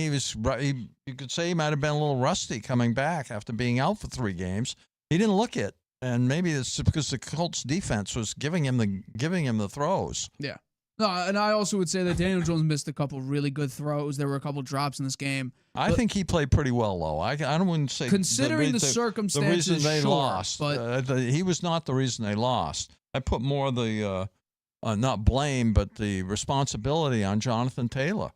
you could say he might have been a little rusty coming back after being out for 3 games. He didn't look it, and maybe it's because the Colts defense was giving him the throws. Yeah. No, and I also would say that Daniel Jones missed a couple really good throws. There were a couple drops in this game. I think he played pretty well, though. I wouldn't say considering the circumstances, the reason they lost. But he was not the reason they lost. I put more of the not blame, but the responsibility on Jonathan Taylor.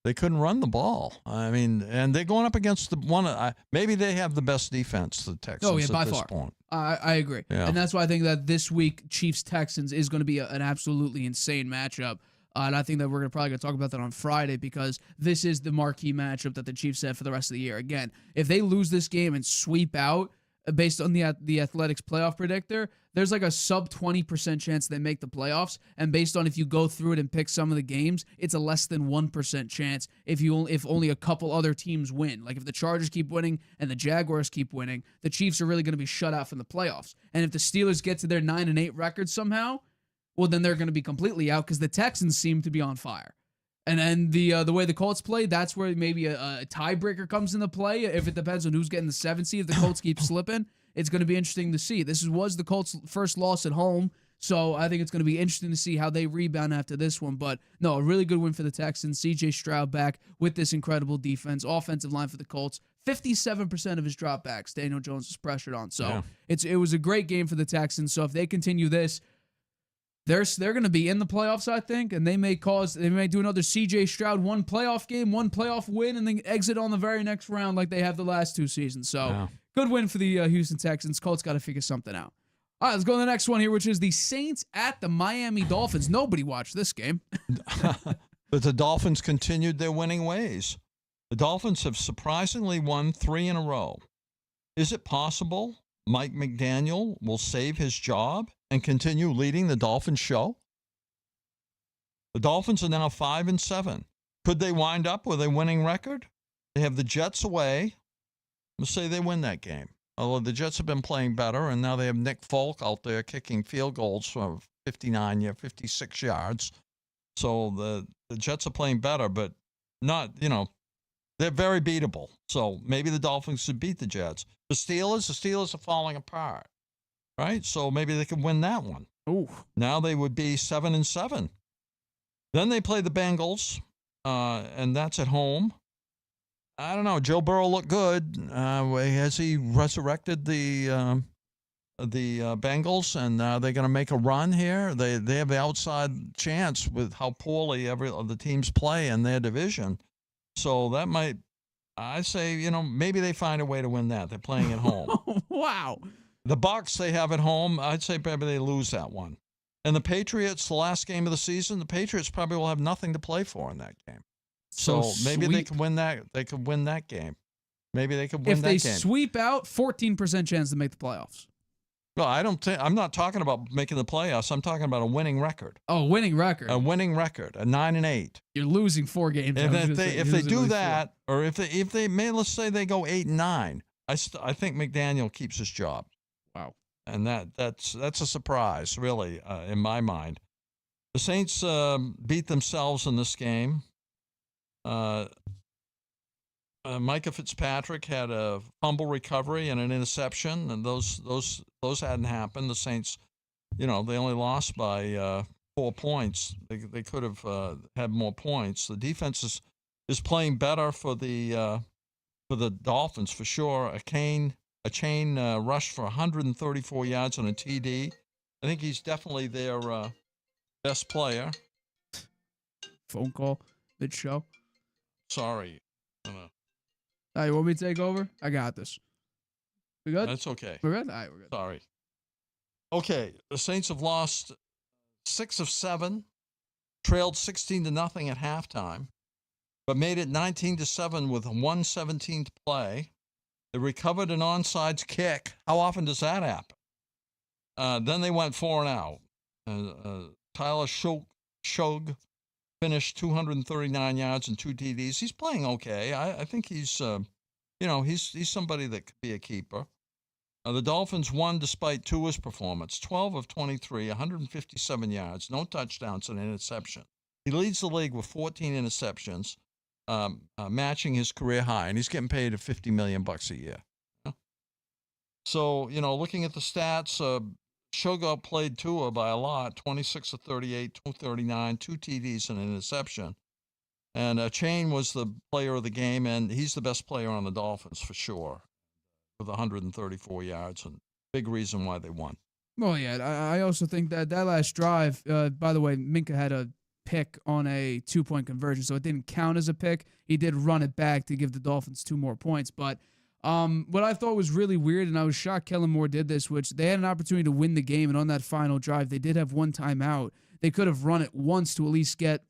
They couldn't run the ball. I mean, and they're going up against the one. Maybe they have the best defense, the Texans, by at this far. point. I agree. Yeah. And that's why I think that this week, Chiefs-Texans is going to be an absolutely insane matchup. And I think that we're probably going to talk about that on Friday because this is the marquee matchup that the Chiefs have for the rest of the year. Again, if they lose this game and sweep out, based on the Athletics playoff predictor, there's like a sub 20% chance they make the playoffs. And based on if you go through it and pick some of the games, it's a less than 1% chance if only a couple other teams win. Like if the Chargers keep winning and the Jaguars keep winning, the Chiefs are really going to be shut out from the playoffs. And if the Steelers get to their 9-8 record somehow, well, then they're going to be completely out because the Texans seem to be on fire. And then the way the Colts play, that's where maybe a tiebreaker comes into play. If it depends on who's getting the 7th seed, if the Colts keep slipping, it's going to be interesting to see. This was the Colts' first loss at home, so I think it's going to be interesting to see how they rebound after this one. But no, a really good win for the Texans. C.J. Stroud back with this incredible defense, offensive line for the Colts. 57% of his dropbacks Daniel Jones was pressured on. So it was a great game for the Texans. So if they continue this, they're going to be in the playoffs, I think, and they may do another C.J. Stroud one playoff game, one playoff win, and then exit on the very next round like they have the last 2 seasons. So good win for the Houston Texans. Colts got to figure something out. All right, let's go to the next one here, which is the Saints at the Miami Dolphins. Nobody watched this game. But the Dolphins continued their winning ways. The Dolphins have surprisingly won 3 in a row. Is it possible Mike McDaniel will save his job and continue leading the Dolphins show? The Dolphins are now 5-7. Could they wind up with a winning record? They have the Jets away. Let's say they win that game. Although the Jets have been playing better, and now they have Nick Folk out there kicking field goals from 56 yards. So the Jets are playing better, but not, they're very beatable. So maybe the Dolphins should beat the Jets. The Steelers are falling apart, right? So maybe they could win that one. Ooh. Now they would be 7-7. Then they play the Bengals, and that's at home. I don't know. Joe Burrow looked good. Has he resurrected the Bengals, and they're going to make a run here? They have the outside chance with how poorly every of the teams play in their division. So that might, I say, maybe they find a way to win that. They're playing at home. Wow. The Bucs they have at home, I'd say maybe they lose that one. And the Patriots, the last game of the season, the Patriots probably will have nothing to play for in that game. So maybe they could win that. They could win that game. Maybe they could win that game. If they sweep out, 14% chance to make the playoffs. No, I'm not talking about making the playoffs. I'm talking about a winning record. Oh, winning record. A winning record, a 9-8. You're losing 4 games. If they do that, or if they let's say they go 8-9, I think McDaniel keeps his job. Wow. And that's a surprise, really, in my mind. The Saints beat themselves in this game. Micah Fitzpatrick had a fumble recovery and an interception, and those hadn't happened. The Saints, they only lost by 4 points. They could have had more points. The defense is playing better for the Dolphins for sure. A chain rushed for 134 yards on a TD. I think he's definitely their best player. Phone call mid-show. Sorry. All right, you want me to take over? I got this. We good? That's okay. We're good? All right, we're good. Sorry. Okay, the Saints have lost 6 of 7, trailed 16-0 at halftime, but made it 19-7 with 1:17 to play. They recovered an onside kick. How often does that happen? Then they went 4-0. Tyler Shug finished 239 yards and 2 TDs. He's playing okay. I think he's somebody that could be a keeper. The Dolphins won despite Tua's performance, 12 of 23, 157 yards, no touchdowns and an interception. He leads the league with 14 interceptions, matching his career high, and he's getting paid $50 million a year. So, looking at the stats, Sugar played Tua by a lot, 26 of 38, 239, 2 TDs and an interception. And Chain was the player of the game, and he's the best player on the Dolphins for sure, with 134 yards, and big reason why they won. Well, yeah, I also think that last drive, by the way, Minka had a pick on a 2-point conversion, so it didn't count as a pick. He did run it back to give the Dolphins 2 more points, but what I thought was really weird, and I was shocked Kellen Moore did this, which they had an opportunity to win the game, and on that final drive, they did have 1 timeout. They could have run it once to at least get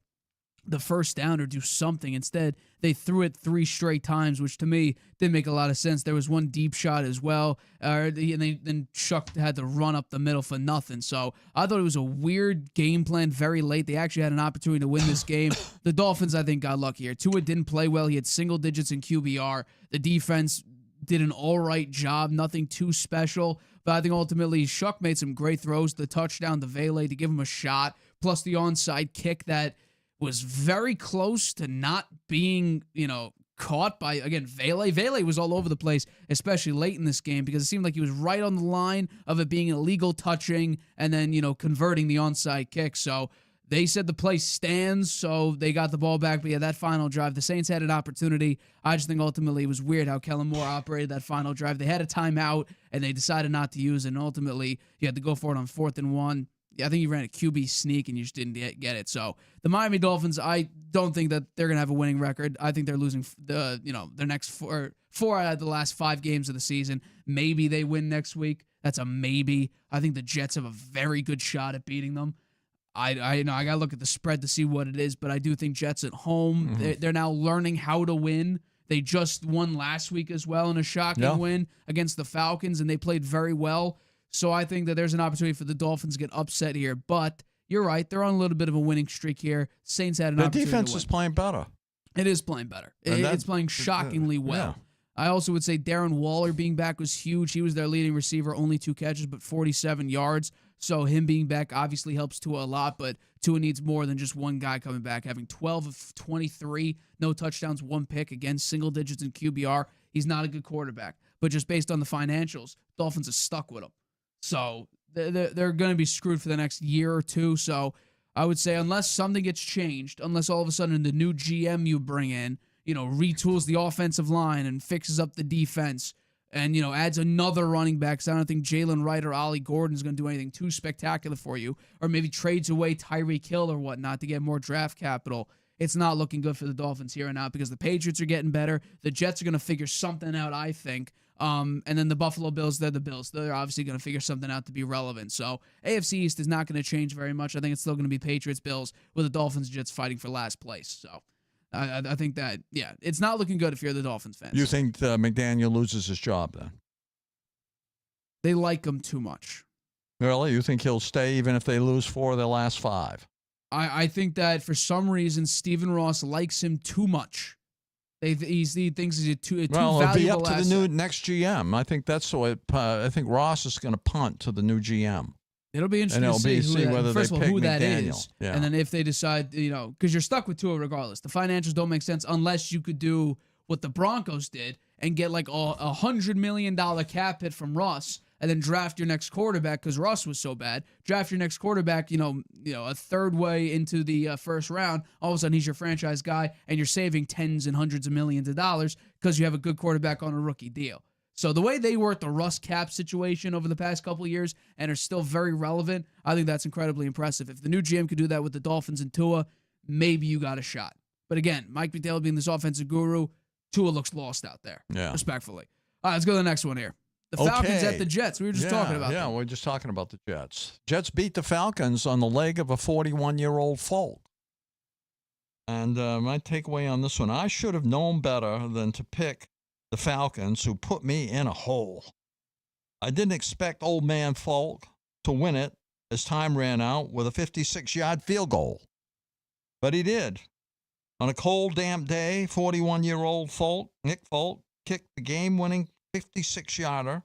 the first down or do something. Instead, they threw it 3 straight times, which to me didn't make a lot of sense. There was 1 deep shot as well, and then Chuck had to run up the middle for nothing. So I thought it was a weird game plan very late. They actually had an opportunity to win this game. The Dolphins, I think, got lucky here. Tua didn't play well. He had single digits in QBR. The defense did an all right job, nothing too special. But I think ultimately Shuck made some great throws. The touchdown to Vele to give him a shot, plus the onside kick that was very close to not being, caught by, again, Vele. Vele was all over the place, especially late in this game, because it seemed like he was right on the line of it being illegal touching and then, converting the onside kick. So they said the play stands, so they got the ball back. But yeah, that final drive, the Saints had an opportunity. I just think ultimately it was weird how Kellen Moore operated that final drive. They had a timeout, and they decided not to use it. And ultimately, you had to go for it on 4th and 1. I think you ran a QB sneak and you just didn't get it. So the Miami Dolphins, I don't think that they're going to have a winning record. I think they're losing their next four out of the last 5 games of the season. Maybe they win next week. That's a maybe. I think the Jets have a very good shot at beating them. I got to look at the spread to see what it is, but I do think Jets at home, they're now learning how to win. They just won last week as well in a shocking win against the Falcons, and they played very well. So I think that there's an opportunity for the Dolphins to get upset here. But you're right. They're on a little bit of a winning streak here. Saints had an opportunity. The defense is playing better. It is playing better. It's playing shockingly well. Yeah. I also would say Darren Waller being back was huge. He was their leading receiver, only 2 catches, but 47 yards. So him being back obviously helps Tua a lot, but Tua needs more than just one guy coming back. Having 12 of 23, no touchdowns, 1 pick, again, single digits in QBR. He's not a good quarterback. But just based on the financials, Dolphins are stuck with him. So they're going to be screwed for the next year or two. So I would say unless something gets changed, unless all of a sudden the new GM you bring in, retools the offensive line and fixes up the defense and, adds another running back. So I don't think Jalen Wright or Ollie Gordon is going to do anything too spectacular for you, or maybe trades away Tyreek Hill or whatnot to get more draft capital. It's not looking good for the Dolphins here and now because the Patriots are getting better. The Jets are going to figure something out, I think. And then the Buffalo Bills, they're the Bills. They're obviously going to figure something out to be relevant. So AFC East is not going to change very much. I think it's still going to be Patriots, Bills, with the Dolphins and Jets fighting for last place. So I think that, it's not looking good if you're the Dolphins fans. You think McDaniel loses his job then? They like him too much. Really? You think he'll stay even if they lose 4 of their last 5? I think that for some reason, Stephen Ross likes him too much. He thinks he's a too valuable it'll be up to asset. the new next GM. I think that's what. I think Ross is going to punt to the new GM. It'll be interesting to see whether first they of all, pick who that McDaniel. is, Yeah. and then if they decide, because you're stuck with Tua regardless. The financials don't make sense unless you could do what the Broncos did and get like a $100 million cap hit from Russ, and then draft your next quarterback because Russ was so bad. Draft your next quarterback, a third way into the first round. All of a sudden, he's your franchise guy, and you're saving tens and hundreds of millions of dollars because you have a good quarterback on a rookie deal. So the way they worked the Russ cap situation over the past couple of years and are still very relevant, I think that's incredibly impressive. If the new GM could do that with the Dolphins and Tua, maybe you got a shot. But again, Mike McDaniel being this offensive guru, Tua looks lost out there, respectfully. All right, let's go to the next one here. The Falcons at the Jets. We were just talking about that. Yeah, we're just talking about the Jets. Jets beat the Falcons on the leg of a 41-year-old Folk. And my takeaway on this one, I should have known better than to pick the Falcons, who put me in a hole. I didn't expect old man Folk to win it as time ran out with a 56-yard field goal. But he did. On a cold, damp day, 41-year-old Folk, Nick Folk, kicked the game-winning 56-yarder,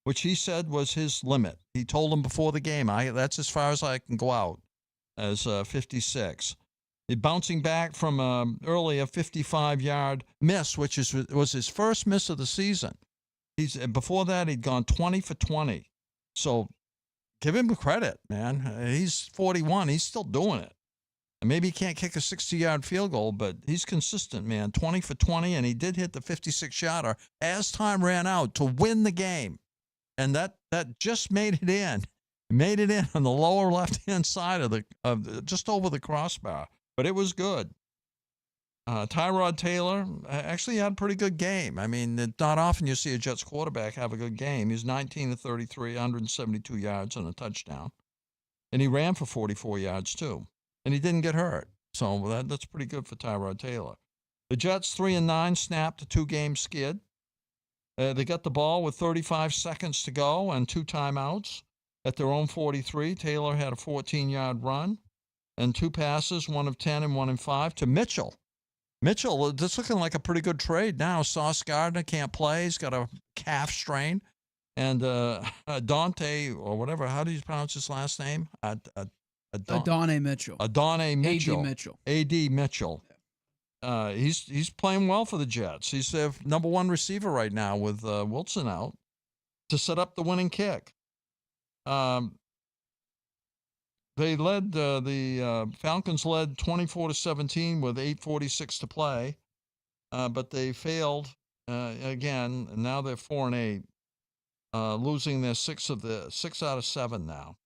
which he said was his limit. He told him before the game, that's as far as I can go out, as 56. Bouncing back from earlier 55-yard miss, which was his first miss of the season. Before that, he'd gone 20 for 20. So give him credit, man. He's 41. He's still doing it. And maybe he can't kick a 60-yard field goal, but he's consistent, man. 20 for 20, and he did hit the 56-yarder as time ran out to win the game. And that just made it in. Made it in on the lower left-hand side of just over the crossbar. But it was good. Tyrod Taylor actually had a pretty good game. I mean, not often you see a Jets quarterback have a good game. He's 19 of 33, 172 yards and a touchdown. And he ran for 44 yards, too. And he didn't get hurt. So that's pretty good for Tyrod Taylor. The Jets, 3-9, snapped a 2-game skid. They got the ball with 35 seconds to go and 2 timeouts at their own 43. Taylor had a 14-yard run and 2 passes, 1 of 10 and 1 of 5 to Mitchell. Mitchell, that's looking like a pretty good trade now. Sauce Gardner can't play. He's got a calf strain. And Dante, or whatever, how do you pronounce his last name? Adonai Mitchell. Adonai Mitchell. A.D. Mitchell. A.D. Mitchell. He's playing well for the Jets. He's their number one receiver right now with Wilson out to set up the winning kick. They led the Falcons led 24-17 with 8:46 to play, but they failed again. And now they're 4-8, losing their 6 out of 7 now.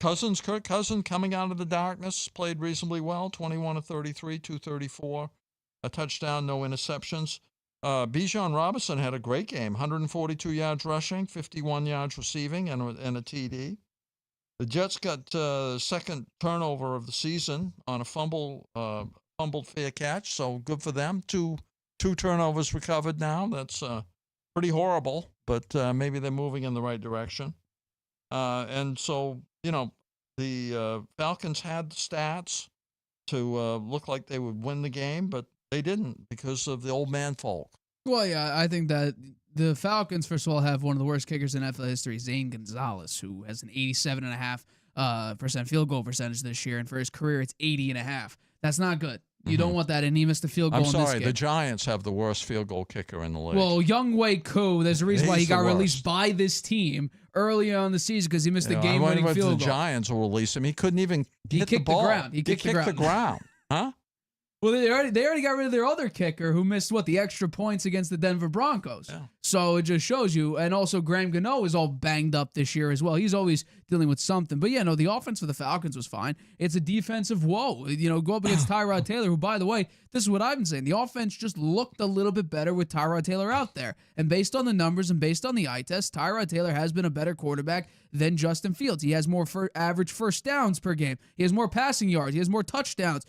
Kirk Cousins coming out of the darkness, played reasonably well, 21-33, 234, a touchdown, no interceptions. Bijan Robinson had a great game, 142 yards rushing, 51 yards receiving, and a TD. The Jets got second turnover of the season on a fumbled fair catch, so good for them. Two turnovers recovered now. That's pretty horrible, but maybe they're moving in the right direction. And so, the Falcons had the stats to look like they would win the game, but they didn't because of the old man folk. Well, yeah, I think that the Falcons, first of all, have one of the worst kickers in NFL history, Zane Gonzalez, who has an 87.5% field goal percentage this year, and for his career, it's 80.5%. That's not good. You don't want that, and he missed a field goal in this game. I'm sorry, the Giants have the worst field goal kicker in the league. Well, Younghoe Koo, there's a reason why he got released by this team early on in the season because he missed a game-winning field goal. The Giants will release him. He couldn't even hit the ball. He kicked the ground. Huh? Well, they already got rid of their other kicker who missed, the extra points against the Denver Broncos. Yeah. So it just shows you. And also Graham Gano is all banged up this year as well. He's always dealing with something. But, the offense for the Falcons was fine. It's a defensive woe. Go up against Tyrod Taylor, who, by the way, this is what I've been saying. The offense just looked a little bit better with Tyrod Taylor out there. And based on the numbers and based on the eye test, Tyrod Taylor has been a better quarterback than Justin Fields. He has more average first downs per game. He has more passing yards. He has more touchdowns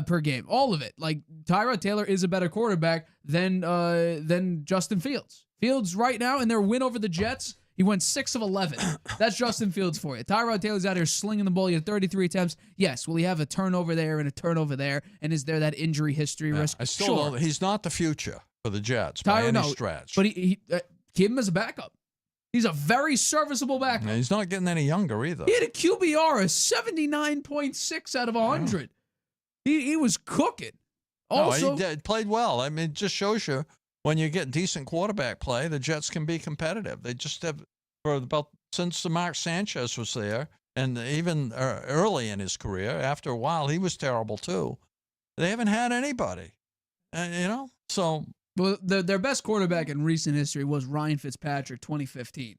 per game. All of it. Like, Tyrod Taylor is a better quarterback than Justin Fields. Fields right now in their win over the Jets, he went 6 of 11. That's Justin Fields for you. Tyrod Taylor's out here slinging the ball. He had 33 attempts. Yes, will he have a turnover there and a turnover there? And is there that injury history risk? I still don't. He's not the future for the Jets by any stretch. But he keep him as a backup. He's a very serviceable backup. Yeah, he's not getting any younger either. He had a QBR of 79.6 out of 100. Yeah. He was cooking. Also, he played well. I mean, it just shows you when you get decent quarterback play, the Jets can be competitive. They just have, since Mark Sanchez was there, and even early in his career, after a while, he was terrible too. They haven't had anybody, so. Well, their best quarterback in recent history was Ryan Fitzpatrick, 2015.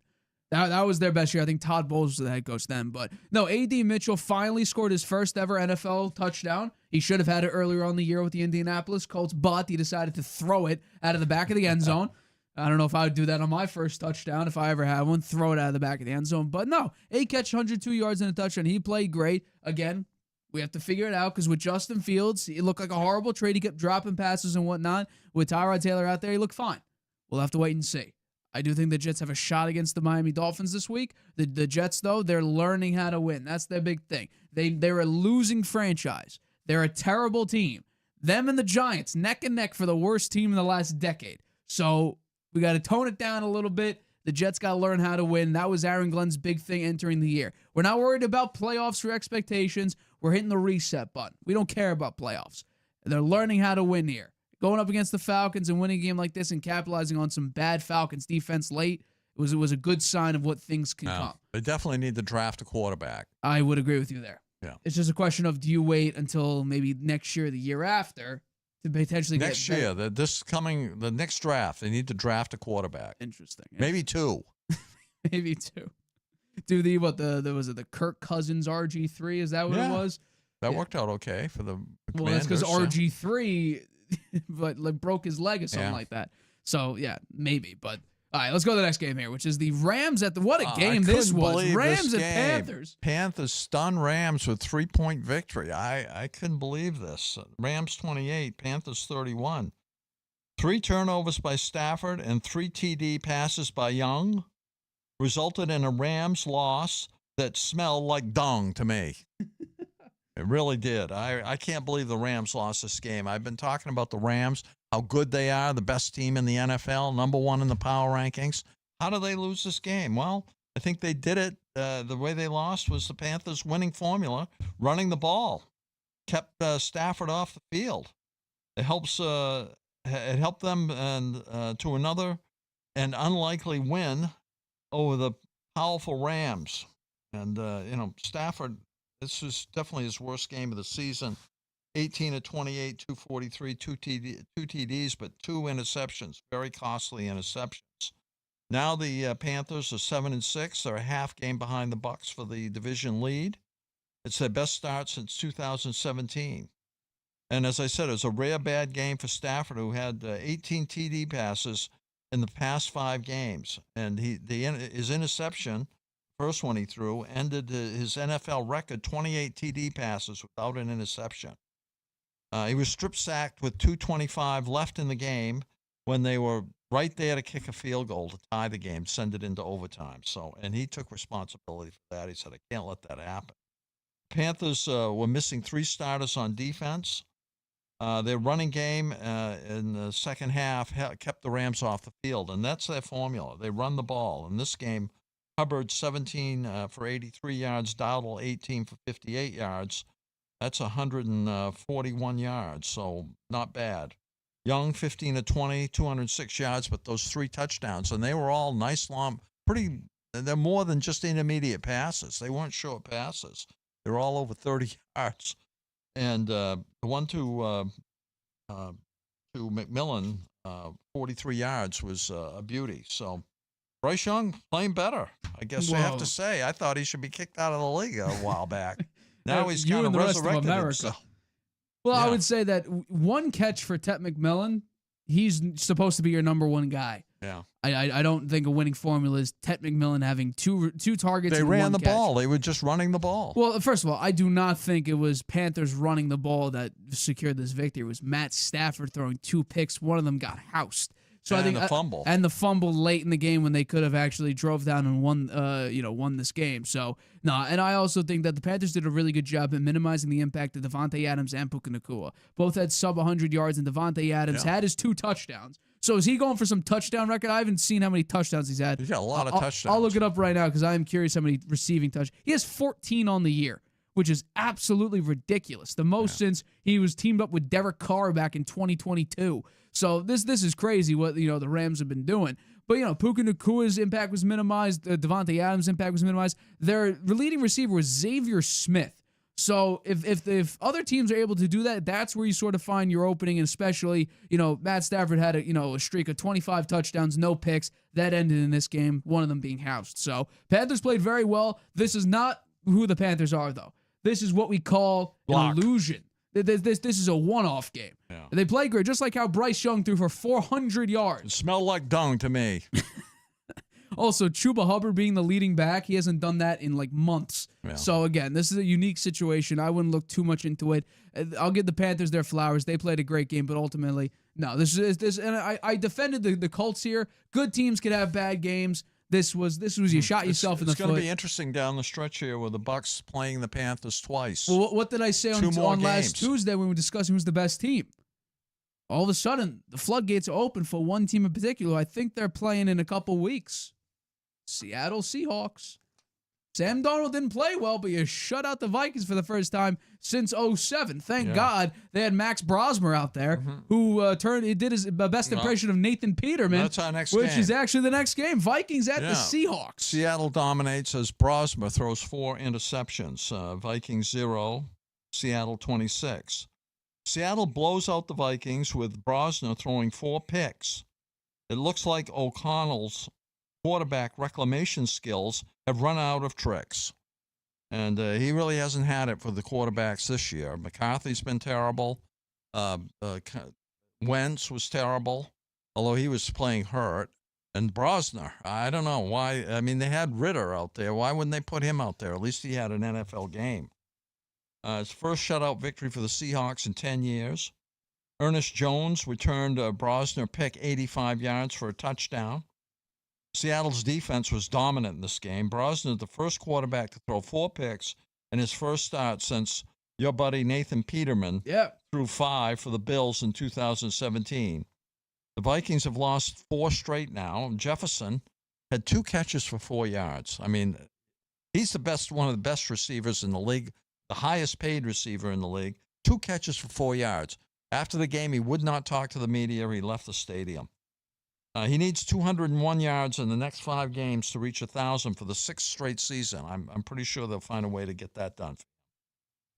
That was their best year. I think Todd Bowles was the head coach then. But no, A.D. Mitchell finally scored his first ever NFL touchdown. He should have had it earlier on the year with the Indianapolis Colts, but he decided to throw it out of the back of the end zone. I don't know if I would do that on my first touchdown if I ever had one, throw it out of the back of the end zone. But no, 8 catch, 102 yards and a touchdown. He played great. Again, we have to figure it out because with Justin Fields, it looked like a horrible trade. He kept dropping passes and whatnot. With Tyrod Taylor out there, he looked fine. We'll have to wait and see. I do think the Jets have a shot against the Miami Dolphins this week. The Jets, though, they're learning how to win. That's their big thing. They're a losing franchise. They're a terrible team. Them and the Giants, neck and neck for the worst team in the last decade. So we got to tone it down a little bit. The Jets got to learn how to win. That was Aaron Glenn's big thing entering the year. We're not worried about playoffs or expectations. We're hitting the reset button. We don't care about playoffs. They're learning how to win here. Going up against the Falcons and winning a game like this and capitalizing on some bad Falcons defense late, it was a good sign of what things can come. They definitely need to draft a quarterback. I would agree with you there. Yeah. It's just a question of, do you wait until maybe next year or the year after to potentially next get year, the next draft, they need to draft a quarterback. Interesting. Maybe 2. Maybe 2. Do the Kirk Cousins RG3? Is that what it was? That worked out okay for the Commanders. Well, that's because RG3 broke his leg or something like that. So, yeah, maybe. But, all right, let's go to the next game here, which is the Rams at the – what a game this was. Rams and Panthers. Panthers stunned Rams with 3-point victory. I couldn't believe this. Rams 28, Panthers 31. 3 turnovers by Stafford and 3 TD passes by Young resulted in a Rams loss that smelled like dung to me. It really did. I can't believe the Rams lost this game. I've been talking about the Rams, how good they are, the best team in the NFL, number 1 in the power rankings. How do they lose this game? Well, I think they did it the way they lost was the Panthers' winning formula, running the ball, kept Stafford off the field. It helped them to another and unlikely win over the powerful Rams. And Stafford, this is definitely his worst game of the season. 18 of 28, 243, two TDs, but 2 interceptions, very costly interceptions. Now the Panthers are 7-6. They're a half game behind the Bucs for the division lead. It's their best start since 2017. And as I said, it was a rare bad game for Stafford, who had 18 TD passes in the past 5 games. And his interception, first one he threw, ended his NFL record, 28 TD passes without an interception. He was strip sacked with 2:25 left in the game when they were right there to kick a field goal to tie the game, send it into overtime. And he took responsibility for that. He said, I can't let that happen. Panthers were missing 3 starters on defense. Their running game in the second half kept the Rams off the field, and that's their formula. They run the ball. In this game, Hubbard 17 for 83 yards, Dowdle 18 for 58 yards. That's 141 yards, so not bad. Young, 15 of 20, 206 yards, but those 3 touchdowns, and they were all nice, long, they're more than just intermediate passes. They weren't short passes. They were all over 30 yards. And the one to McMillan, 43 yards, was a beauty. So Bryce Young playing better, I guess I have to say. I thought he should be kicked out of the league a while back. Now he's kind of resurrected himself. Well, yeah. I would say that one catch for Tet McMillan, he's supposed to be your number 1 guy. Yeah. I don't think a winning formula is Tet McMillan having two targets. They ran the catch. ball. They were just running the ball. Well, first of all, I do not think it was Panthers running the ball that secured this victory. It was Matt Stafford throwing 2 picks. One of them got housed. So I think the fumble. And the fumble late in the game when they could have actually drove down and won this game. So, and I also think that the Panthers did a really good job at minimizing the impact of Devontae Adams and Puka Nacua. Both had sub 100 yards, and Devontae Adams had his 2 touchdowns. So is he going for some touchdown record? I haven't seen how many touchdowns he's had. He's got a lot of touchdowns. I'll look it up right now because I am curious how many receiving touchdowns. He has 14 on the year, which is absolutely ridiculous. The most since he was teamed up with Derek Carr back in 2022. So this is crazy what the Rams have been doing. But Puka Nacua's impact was minimized. Devontae Adams' impact was minimized. Their leading receiver was Xavier Smith. So if other teams are able to do that, that's where you sort of find your opening. And especially Matt Stafford had a streak of 25 touchdowns, no picks that ended in this game. One of them being housed. So Panthers played very well. This is not who the Panthers are though. This is what we call an illusion. This is a one-off game. Yeah. They play great, just like how Bryce Young threw for 400 yards. It smelled like dung to me. Also, Chuba Hubbard being the leading back, he hasn't done that in like months. Yeah. So again, this is a unique situation. I wouldn't look too much into it. I'll give the Panthers their flowers. They played a great game, but ultimately, no. This. And I defended the Colts here. Good teams could have bad games. This was you shot yourself in the foot. It's going to be interesting down the stretch here with the Bucs playing the Panthers twice. Well, what did I say on last Tuesday when we were discussing who's the best team? All of a sudden, the floodgates are open for one team in particular. I think they're playing in a couple weeks. Seattle Seahawks. Sam Darnold didn't play well, but you shut out the Vikings for the first time since 2007. Thank God they had Max Brosmer out there, who did his best impression of Nathan Peterman. That's our next which game. Is actually the next game. Vikings at the Seahawks. Seattle dominates as Brosmer throws 4 interceptions. Vikings 0, Seattle 26. Seattle blows out the Vikings with Brosmer throwing 4 picks. It looks like O'Connell's quarterback reclamation skills have run out of tricks. And he really hasn't had it for the quarterbacks this year. McCarthy's been terrible. Wentz was terrible, although he was playing hurt. And Brosner, I don't know why. I mean, they had Ritter out there. Why wouldn't they put him out there? At least he had an NFL game. His first shutout victory for the Seahawks in 10 years. Ernest Jones returned a Brosner pick 85 yards for a touchdown. Seattle's defense was dominant in this game. Brosner, the first quarterback to throw 4 picks in his first start since your buddy Nathan Peterman threw 5 for the Bills in 2017. The Vikings have lost 4 straight now. Jefferson had 2 catches for 4 yards. I mean, He's one of the best receivers in the league, the highest paid receiver in the league. 2 catches for 4 yards. After the game, he would not talk to the media. He left the stadium. He needs 201 yards in the next 5 games to reach 1,000 for the 6th straight season. I'm pretty sure they'll find a way to get that done.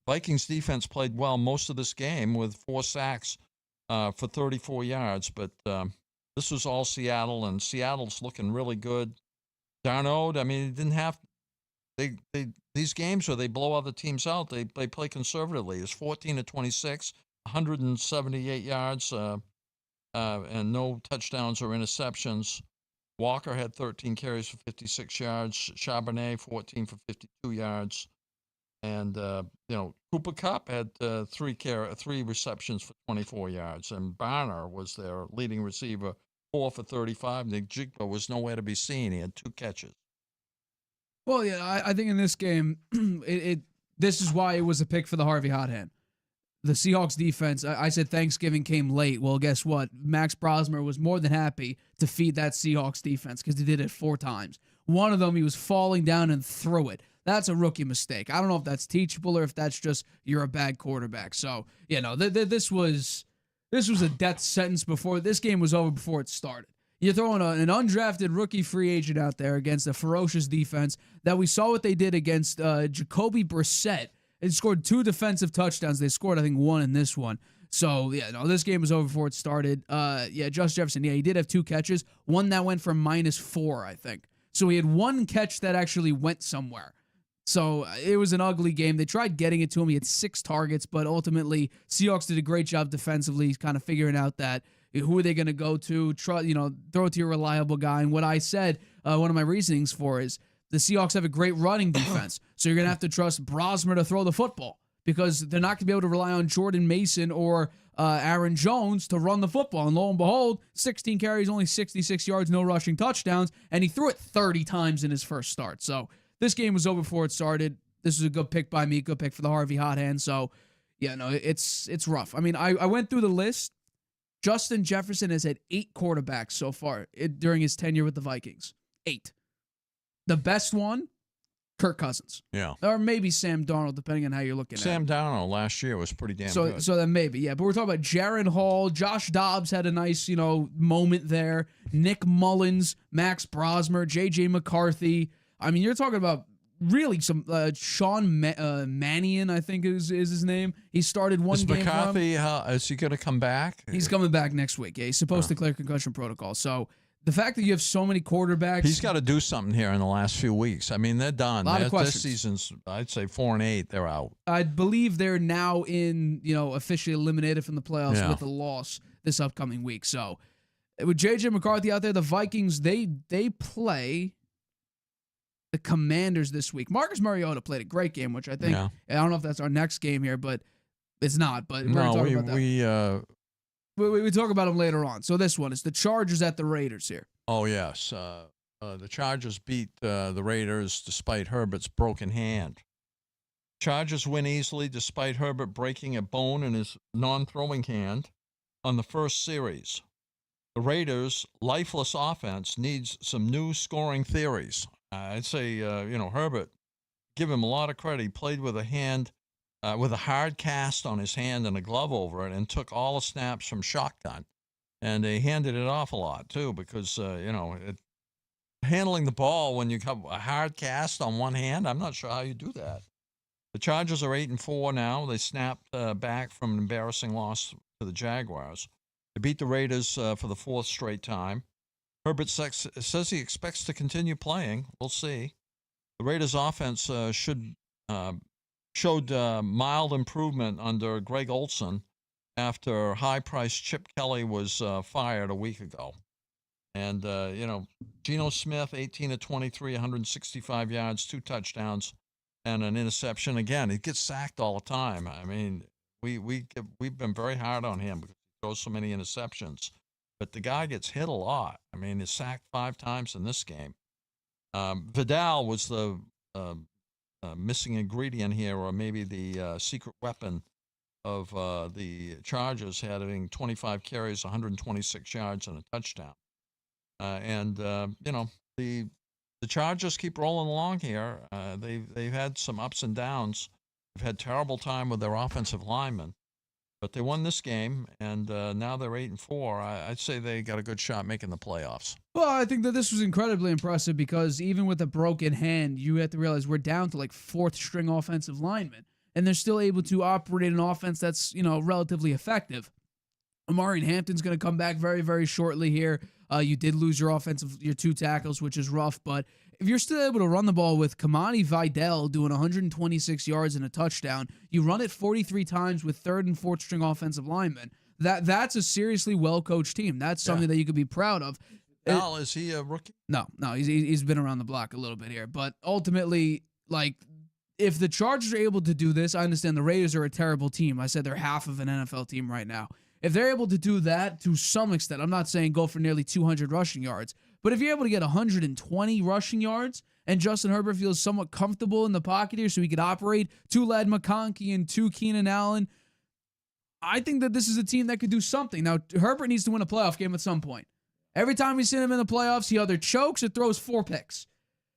Vikings defense played well most of this game with 4 sacks for 34 yards, but this was all Seattle, and Seattle's looking really good. Darnold, I mean, he didn't have these games where they blow other teams out. They play conservatively. It's 14 to 26, 178 yards, and no touchdowns or interceptions. Walker had 13 carries for 56 yards. Charbonnet 14 for 52 yards. And, Cooper Kupp had 3 receptions for 24 yards. And Barner was their leading receiver, 4 for 35. Nick Jigba was nowhere to be seen. He had 2 catches. Well, yeah, I think in this game, this is why it was a pick for the Harvey hot hand. The Seahawks defense, I said Thanksgiving came late. Well, guess what? Max Brosmer was more than happy to feed that Seahawks defense because he did it 4 times. One of them, he was falling down and threw it. That's a rookie mistake. I don't know if that's teachable or if that's just you're a bad quarterback. So, this was a death sentence before this game was over before it started. You're throwing an undrafted rookie free agent out there against a ferocious defense that we saw what they did against Jacoby Brissett. It scored 2 defensive touchdowns. They scored, I think, 1 in this one. So, this game was over before it started. Josh Jefferson, he did have 2 catches. One that went for -4, I think. So he had 1 catch that actually went somewhere. So it was an ugly game. They tried getting it to him. He had 6 targets, but ultimately Seahawks did a great job defensively, kind of figuring out that who are they going to go to, throw it to your reliable guy. And what I said, one of my reasonings for is the Seahawks have a great running defense. So you're going to have to trust Brosmer to throw the football because they're not going to be able to rely on Jordan Mason or Aaron Jones to run the football. And lo and behold, 16 carries, only 66 yards, no rushing touchdowns, and he threw it 30 times in his first start. So this game was over before it started. This was a good pick by me, good pick for the Harvey hot hand. So, it's rough. I mean, I went through the list. Justin Jefferson has had 8 quarterbacks so far during his tenure with the Vikings. 8. The best one, Kirk Cousins. Yeah. Or maybe Sam Darnold, depending on how you're looking at it. Sam Darnold last year was pretty damn good. So then maybe, yeah. But we're talking about Jaron Hall. Josh Dobbs had a nice, moment there. Nick Mullins, Max Brosmer, J.J. McCarthy. I mean, you're talking about really some Sean Mannion, I think is his name. He started one game. Is McCarthy, is he going to come back? He's coming back next week. Yeah, he's supposed to clear concussion protocol. So the fact that you have so many quarterbacks. He's got to do something here in the last few weeks. I mean, they're done. A lot of questions. This season's, I'd say 4-8, they're out. I believe they're now officially eliminated from the playoffs with a loss this upcoming week. So with J.J. McCarthy out there, the Vikings, they play the Commanders this week. Marcus Mariota played a great game, which I think, I don't know if that's our next game here, but it's not. But we're going to talk about that. We talk about him later on. So this one is the Chargers at the Raiders here. Oh, yes. The Chargers beat the Raiders despite Herbert's broken hand. Chargers win easily despite Herbert breaking a bone in his non-throwing hand on the first series. The Raiders' lifeless offense needs some new scoring theories. I'd say, Herbert, give him a lot of credit. He played with a hand, with a hard cast on his hand and a glove over it and took all the snaps from shotgun. And they handed it off a lot, too, because, handling the ball when you have a hard cast on one hand, I'm not sure how you do that. The Chargers are 8-4 now. They snapped back from an embarrassing loss to the Jaguars. They beat the Raiders for the 4th straight time. Herbert says he expects to continue playing. We'll see. The Raiders' offense showed mild improvement under Greg Olson after high-priced Chip Kelly was fired a week ago. And, Geno Smith, 18-23, 165 yards, 2 touchdowns, and an interception. Again, he gets sacked all the time. I mean, we've been very hard on him because he throws so many interceptions. But the guy gets hit a lot. I mean, he's sacked 5 times in this game. Vidal was the missing ingredient here, or maybe the secret weapon of the Chargers, having 25 carries, 126 yards, and a touchdown. The the Chargers keep rolling along here. They've had some ups and downs. They've had terrible time with their offensive linemen, but they won this game, and now they're 8-4. I'd say they got a good shot making the playoffs. Well, I think that this was incredibly impressive because even with a broken hand, you have to realize we're down to like fourth string offensive linemen, and they're still able to operate an offense that's, relatively effective. Omari Hampton's going to come back very, very shortly here. You did lose your two tackles, which is rough, but if you're still able to run the ball with Kamani Vidal doing 126 yards and a touchdown, you run it 43 times with third and fourth string offensive linemen. That's a seriously well-coached team. That's something that you could be proud of. Al, is he a rookie? No, he's been around the block a little bit here, but ultimately, if the Chargers are able to do this, I understand the Raiders are a terrible team. I said they're half of an NFL team right now. If they're able to do that to some extent, I'm not saying go for nearly 200 rushing yards, but if you're able to get 120 rushing yards and Justin Herbert feels somewhat comfortable in the pocket here so he could operate two Ladd McConkey and two Keenan Allen, I think that this is a team that could do something. Now, Herbert needs to win a playoff game at some point. Every time we see him in the playoffs, he either chokes or throws 4 picks.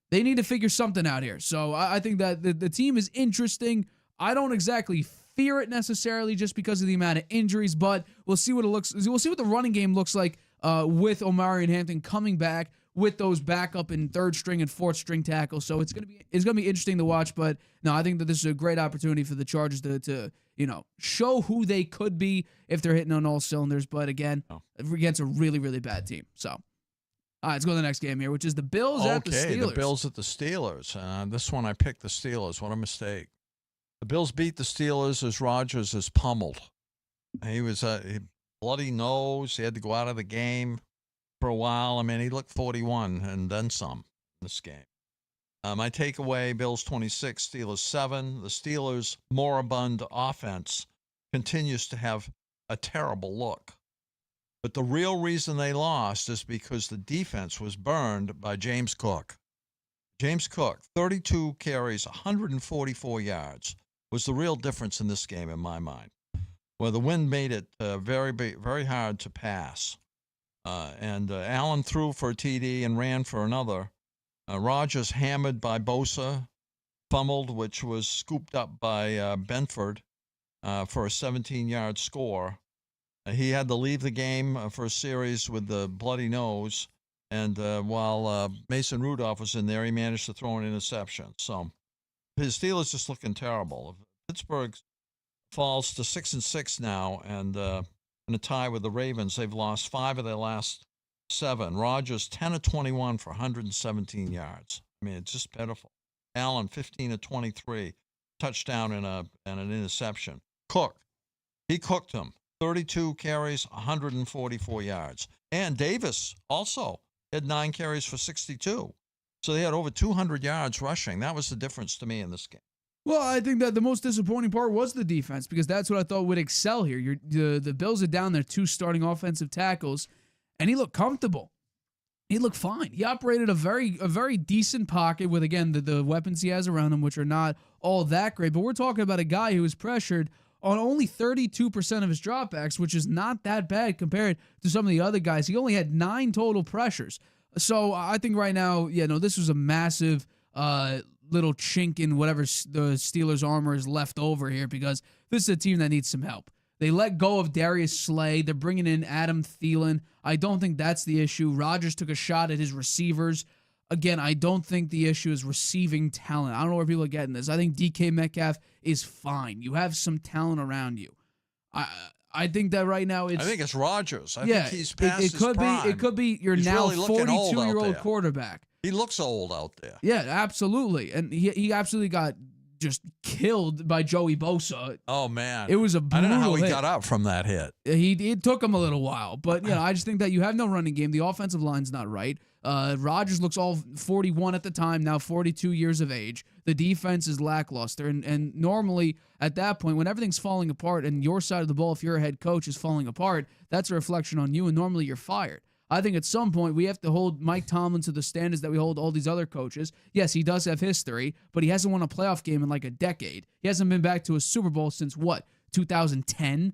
They need to figure something out here. So I think that the team is interesting. I don't exactly fear it necessarily just because of the amount of injuries, but we'll see what it looks. We'll see what the running game looks like with Omari and Hampton coming back with those backup and third string and fourth string tackles. So it's gonna be interesting to watch. But no, I think that this is a great opportunity for the Chargers to show who they could be if they're hitting on all cylinders. But again, against a really, really bad team. So all right, let's go to the next game here, which is the Bills at the Steelers. Okay, the Bills at the Steelers. This one I picked the Steelers. What a mistake. The Bills beat the Steelers as Rodgers is pummeled. He was bloody nose. He had to go out of the game for a while. I mean, he looked 41 and then some in this game. My takeaway, Bills 26, Steelers 7. The Steelers' moribund offense continues to have a terrible look. But the real reason they lost is because the defense was burned by James Cook. James Cook, 32 carries, 144 yards, was the real difference in this game in my mind, where the wind made it very, very hard to pass. And Allen threw for a TD and ran for another. Rodgers hammered by Bosa, fumbled, which was scooped up by Benford for a 17-yard score. He had to leave the game for a series with the bloody nose, and while Mason Rudolph was in there, he managed to throw an interception. So his Steelers just looking terrible. Pittsburgh falls to 6-6 now, and in a tie with the Ravens, they've lost 5 of their last 7. Rodgers 10-21 for 117 yards. I mean, it's just pitiful. Allen 15-23, touchdown and an interception. Cook, he cooked him. 32 carries, 144 yards. And Davis also had 9 carries for 62. So they had over 200 yards rushing. That was the difference to me in this game. Well, I think that the most disappointing part was the defense because that's what I thought would excel here. The Bills are down their 2 starting offensive tackles, and he looked comfortable. He looked fine. He operated a very decent pocket with, again, the weapons he has around him, which are not all that great. But we're talking about a guy who was pressured on only 32% of his dropbacks, which is not that bad compared to some of the other guys. He only had 9 total pressures. So I think right now, this was a massive little chink in whatever the Steelers' armor is left over here because this is a team that needs some help. They let go of Darius Slay. They're bringing in Adam Thielen. I don't think that's the issue. Rodgers took a shot at his receivers. Again, I don't think the issue is receiving talent. I don't know where people are getting this. I think DK Metcalf is fine. You have some talent around you. I think that right now it's... I think it's Rodgers. I think he's past his prime. It could be your now 42-year-old quarterback. He looks old out there. Yeah, absolutely. And he absolutely got just killed by Joey Bosa. Oh, man. It was a brutal I don't know how he hit. got up from that hit. It took him a little while. But, I just think that you have no running game. The offensive line's not right. Rodgers looks all 41 at the time, now 42 years of age. The defense is lackluster. And normally, at that point, when everything's falling apart and your side of the ball, if you're a head coach, is falling apart, that's a reflection on you, and normally you're fired. I think at some point we have to hold Mike Tomlin to the standards that we hold all these other coaches. Yes, he does have history, but he hasn't won a playoff game in like a decade. He hasn't been back to a Super Bowl since, 2010?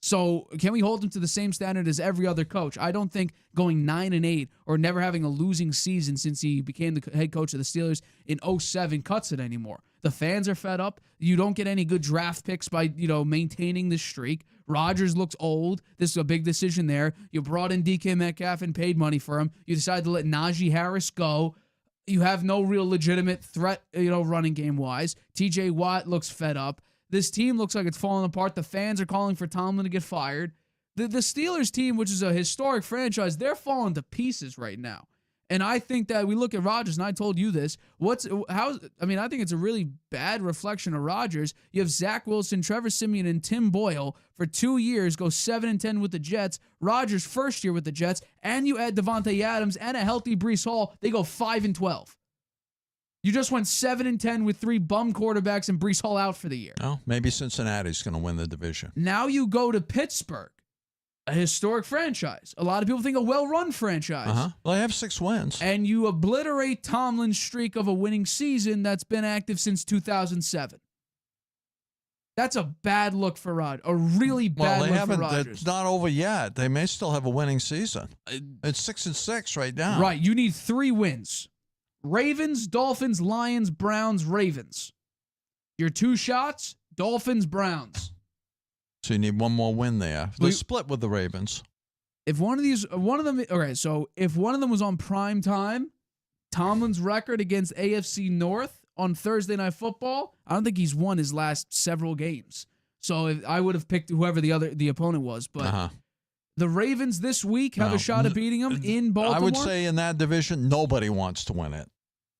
So can we hold him to the same standard as every other coach? I don't think going 9-8 or never having a losing season since he became the head coach of the Steelers in 2007 cuts it anymore. The fans are fed up. You don't get any good draft picks by, maintaining this streak. Rodgers looks old. This is a big decision there. You brought in DK Metcalf and paid money for him. You decided to let Najee Harris go. You have no real legitimate threat, running game wise. TJ Watt looks fed up. This team looks like it's falling apart. The fans are calling for Tomlin to get fired. The Steelers team, which is a historic franchise, they're falling to pieces right now. And I think that we look at Rodgers, and I told you this. I think it's a really bad reflection of Rodgers. You have Zach Wilson, Trevor Siemian, and Tim Boyle for 2 years, go 7-10 with the Jets. Rodgers' first year with the Jets, and you add Devontae Adams and a healthy Breece Hall, they go 5-12. You just went 7-10 with 3 bum quarterbacks and Breece Hall out for the year. Oh, maybe Cincinnati's going to win the division. Now you go to Pittsburgh, a historic franchise. A lot of people think a well-run franchise. Well, they have 6 wins. And you obliterate Tomlin's streak of a winning season that's been active since 2007. That's a bad look for Rodgers. A really bad look for Rodgers. It's not over yet. They may still have a winning season. It's 6-6 right now. Right. You need 3 wins. Ravens, Dolphins, Lions, Browns, Ravens. Your 2 shots, Dolphins, Browns. So you need one more win there. They split with the Ravens. If one of them was on prime time, Tomlin's record against AFC North on Thursday Night Football, I don't think he's won his last several games. So I would have picked whoever the opponent was, but the Ravens this week have a shot at beating them in Baltimore. I would say in that division, nobody wants to win it.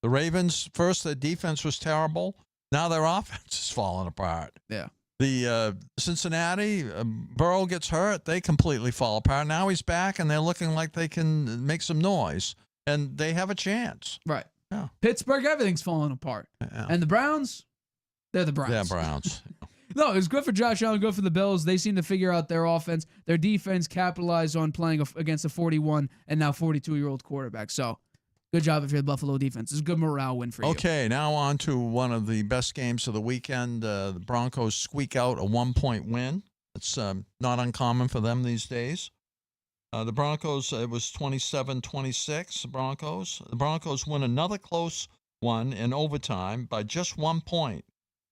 The Ravens, first, their defense was terrible. Now their offense is falling apart. Yeah. The Cincinnati, Burrow gets hurt, they completely fall apart. Now he's back, and they're looking like they can make some noise, and they have a chance. Right. Yeah. Pittsburgh, everything's falling apart. Yeah. And the Browns, they're the Browns. Yeah, Browns. No, it was good for Josh Allen, good for the Bills. They seem to figure out their offense. Their defense capitalized on playing against a 41 and now 42-year-old quarterback. So, good job if you're the Buffalo defense. It's a good morale win for you. Okay, now on to one of the best games of the weekend. The Broncos squeak out a 1-point win. It's not uncommon for them these days. The Broncos, it was 27-26, the Broncos. The Broncos win another close one in overtime by just 1 point.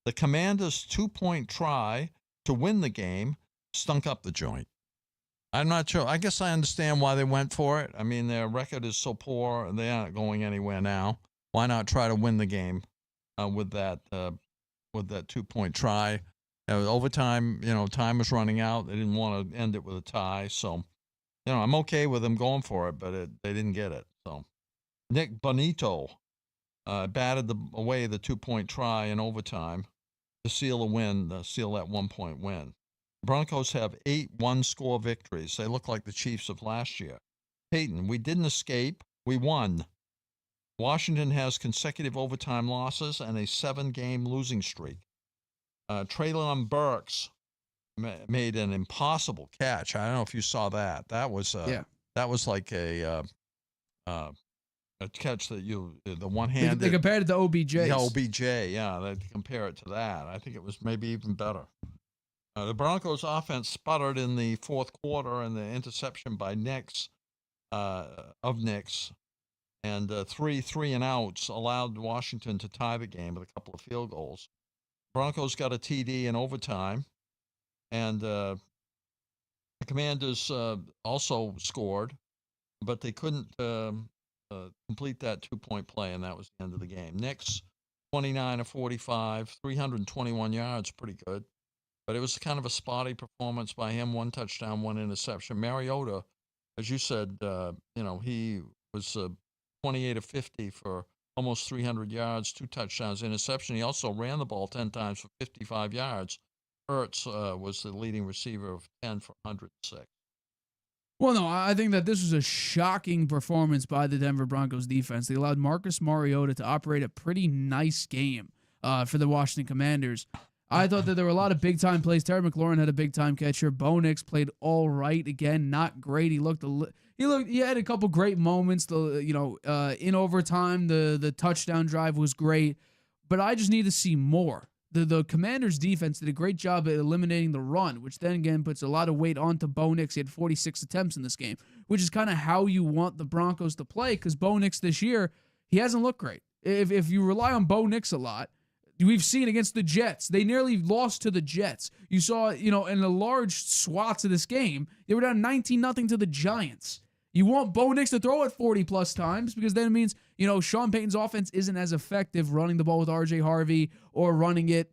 The Commanders' 2-point try to win the game stunk up the joint. I'm not sure. I guess I understand why they went for it. I mean, their record is so poor, and they aren't going anywhere now. Why not try to win the game with that 2-point try? Overtime, time was running out. They didn't want to end it with a tie. So, I'm okay with them going for it, but they didn't get it. So, Nick Bonito batted away the 2-point try in overtime to seal a win, seal that 1-point win. The Broncos have 8 one-score victories. They look like the Chiefs of last year. Peyton, we didn't escape. We won. Washington has consecutive overtime losses and a 7-game losing streak. Treylon Burks made an impossible catch. I don't know if you saw that. That was like a catch that the one-handed. They compared it to OBJ. Yeah, OBJ. Yeah, they compare it to that. I think it was maybe even better. The Broncos' offense sputtered in the fourth quarter, and the interception by Nix, and 3 and outs allowed Washington to tie the game with a couple of field goals. Broncos got a TD in overtime, and the Commanders also scored, but they couldn't complete that 2-point play, and that was the end of the game. Nix, 29 of 45, 321 yards, pretty good. But it was kind of a spotty performance by him. 1 touchdown, 1 interception. Mariota, as you said, he was 28 of 50 for almost 300 yards, 2 touchdowns, interception. He also ran the ball 10 times for 55 yards. Ertz was the leading receiver of 10 for 106. Well, no, I think that this was a shocking performance by the Denver Broncos defense. They allowed Marcus Mariota to operate a pretty nice game for the Washington Commanders. I thought that there were a lot of big-time plays. Terry McLaurin had a big-time catcher. Bo Nix played all right. Again, not great. He had a couple great moments. In overtime, the touchdown drive was great. But I just need to see more. the Commanders' defense did a great job at eliminating the run, which then again puts a lot of weight onto Bo Nix. He had 46 attempts in this game, which is kind of how you want the Broncos to play, because Bo Nix this year, he hasn't looked great. If you rely on Bo Nix a lot, we've seen against the Jets, they nearly lost to the Jets. You saw, in the large swaths of this game, they were down 19-0 to the Giants. You want Bo Nix to throw it 40-plus times, because then it means, Sean Payton's offense isn't as effective running the ball with R.J. Harvey or running it,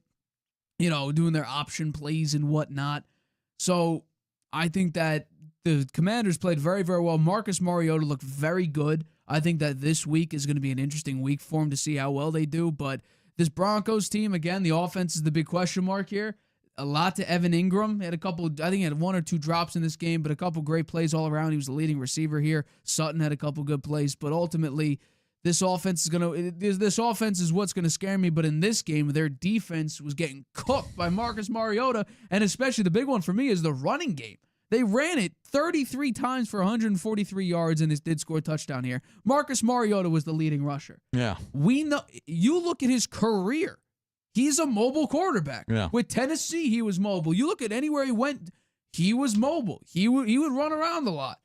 doing their option plays and whatnot. So I think that the Commanders played very, very well. Marcus Mariota looked very good. I think that this week is going to be an interesting week for him to see how well they do. But this Broncos team, again, the offense is the big question mark here. A lot to Evan Ingram. He had he had 1 or 2 drops in this game, but a couple great plays all around. He was the leading receiver here. Sutton had a couple good plays, but ultimately, this offense is what's going to scare me. But in this game, their defense was getting cooked by Marcus Mariota, and especially the big one for me is the running game. They ran it 33 times for 143 yards, and this did score a touchdown here. Marcus Mariota was the leading rusher. Yeah. We know. You look at his career. He's a mobile quarterback. Yeah. With Tennessee, he was mobile. You look at anywhere he went, he was mobile. He would run around a lot.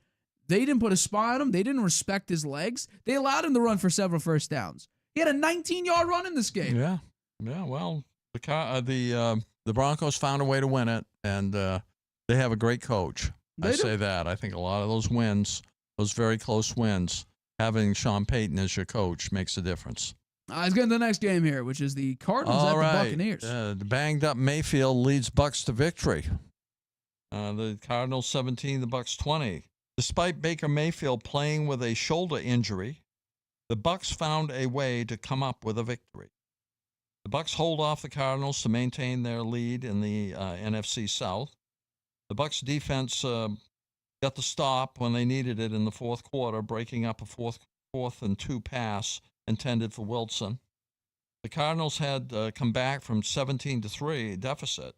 They didn't put a spy on him. They didn't respect his legs. They allowed him to run for several first downs. He had a 19-yard run in this game. Yeah. Yeah, well, the Broncos found a way to win it, and they have a great coach. I say that. I think a lot of those wins, those very close wins, having Sean Payton as your coach makes a difference. Let's get into the next game here, which is the Cardinals at the Buccaneers. The banged-up Mayfield leads Bucs to victory. The Cardinals 17, the Bucs 20. Despite Baker Mayfield playing with a shoulder injury, the Bucs found a way to come up with a victory. The Bucs hold off the Cardinals to maintain their lead in the NFC South. The Bucs defense got the stop when they needed it in the fourth quarter, breaking up a fourth and 2 pass intended for Wilson. The Cardinals had come back from 17-3 deficit,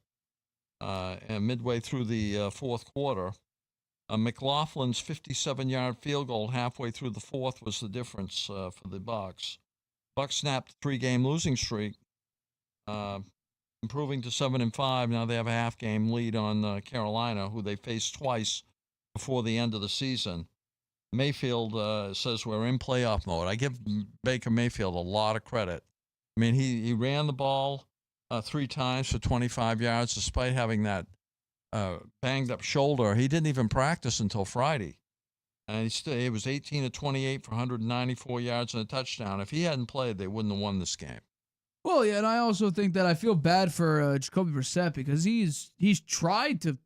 and midway through the fourth quarter, McLaughlin's 57-yard field goal halfway through the fourth was the difference for the Bucs. Bucs snapped a 3-game losing streak, improving to 7-5. Now they have a half-game lead on Carolina, who they faced twice before the end of the season. Mayfield says we're in playoff mode. I give Baker Mayfield a lot of credit. I mean, he ran the ball 3 times for 25 yards, despite having that banged-up shoulder. He didn't even practice until Friday. And he was 18-28 for 194 yards and a touchdown. If he hadn't played, they wouldn't have won this game. Well, yeah, and I also think that I feel bad for Jacoby Brissett, because he's tried to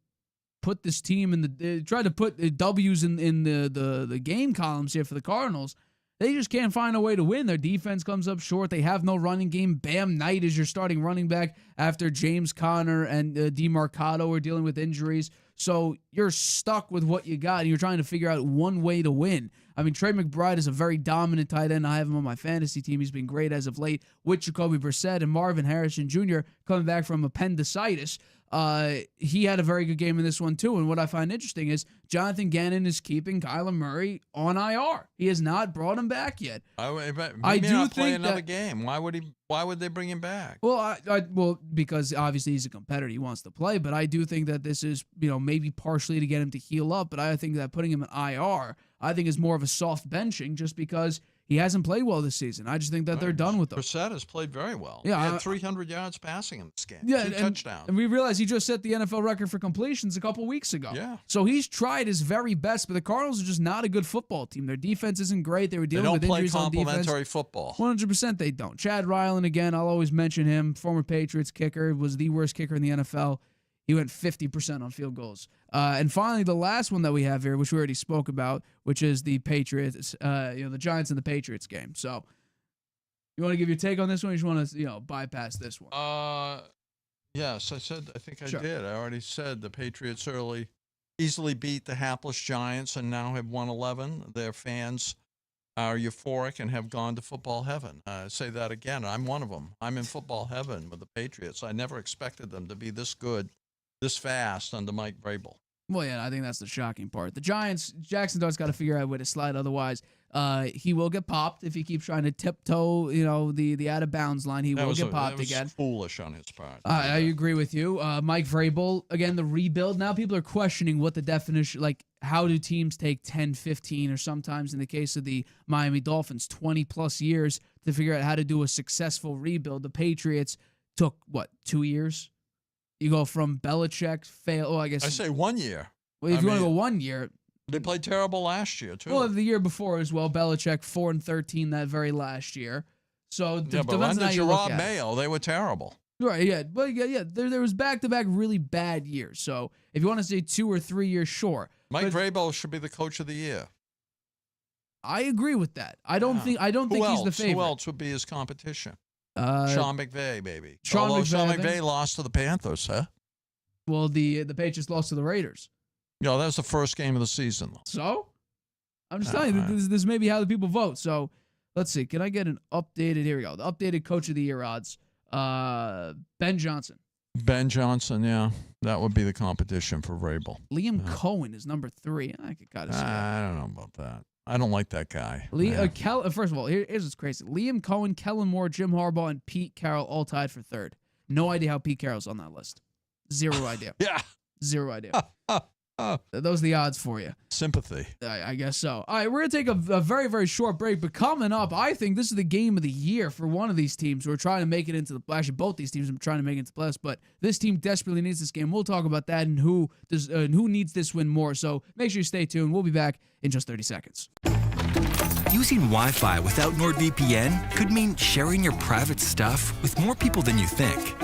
put this team tried to put W's in the game columns here for the Cardinals. They just can't find a way to win. Their defense comes up short. They have no running game. Bam Knight is your starting running back after James Conner and DeMarcado are dealing with injuries. So you're stuck with what you got, and you're trying to figure out one way to win. I mean, Trey McBride is a very dominant tight end. I have him on my fantasy team. He's been great as of late with Jacoby Brissett, and Marvin Harrison Jr. coming back from appendicitis. He had a very good game in this one, too. And what I find interesting is Jonathan Gannon is keeping Kyler Murray on IR. He has not brought him back yet. I do play another game. Why would they bring him back? Well, because obviously he's a competitor. He wants to play. But I do think that this is, maybe partially to get him to heal up. But I think that putting him in IR, I think is more of a soft benching, just because he hasn't played well this season. I just think that they're done with him. Brissett has played very well. Yeah, he had 300 yards passing in this game. Yeah, 2 touchdowns. And we realize he just set the NFL record for completions a couple weeks ago. Yeah. So he's tried his very best, but the Cardinals are just not a good football team. Their defense isn't great. They were dealing with injuries on defense. They don't play complementary football. 100% they don't. Chad Ryland, again, I'll always mention him. Former Patriots kicker, was the worst kicker in the NFL. He went 50% on field goals. And finally, the last one that we have here, which we already spoke about, which is the Patriots, the Giants and the Patriots game. So, you want to give your take on this one, or you just want to, bypass this one? Yes, I think I did. I already said the Patriots easily beat the hapless Giants and now have won 11. Their fans are euphoric and have gone to football heaven. I say that again. I'm one of them. I'm in football heaven with the Patriots. I never expected them to be this good, this fast under Mike Vrabel. Well, yeah, I think that's the shocking part. The Giants, Jaxson Dart's got to figure out a way to slide. Otherwise, he will get popped if he keeps trying to tiptoe, the out of bounds line. He will get popped again. Foolish on his part. I agree with you. Mike Vrabel, again, the rebuild. Now people are questioning what the definition, like how do teams take 10, 15, or sometimes in the case of the Miami Dolphins, 20 plus years to figure out how to do a successful rebuild. The Patriots took, 2 years? You go from Belichick, fail. Well, I guess. I say 1 year. Well, if you want to go 1 year. They played terrible last year, too. Well, the year before as well, Belichick 4-13 that very last year. So, but under Drake Maye, they were terrible. Right, yeah. But, yeah, there was back-to-back really bad years. So, if you want to say 2 or 3 years, sure. Mike Vrabel should be the coach of the year. I agree with that. I don't think he's the favorite. Who else would be his competition? Sean McVay, baby. Sean McVay lost to the Panthers, huh? Well, the Patriots lost to the Raiders. That was the first game of the season. So? I'm just telling you, this may be how the people vote. So, let's see. Can I get an updated, here we go, the updated Coach of the Year odds. Ben Johnson. Ben Johnson, yeah. That would be the competition for Vrabel. Liam Cohen is number 3. I could kind of see I don't know about that. I don't like that guy. First of all, here's what's crazy. Liam Cohen, Kellen Moore, Jim Harbaugh, and Pete Carroll all tied for 3rd. No idea how Pete Carroll's on that list. Zero idea. Yeah. Zero idea. Those are the odds for you. Sympathy. I guess so. All right, we're going to take a very, very short break, but coming up, I think this is the game of the year for one of these teams who are trying to make it into the, actually both these teams are trying to make it into the playoffs, but this team desperately needs this game. We'll talk about that and who needs this win more. So make sure you stay tuned. We'll be back in just 30 seconds. Using Wi-Fi without NordVPN could mean sharing your private stuff with more people than you think.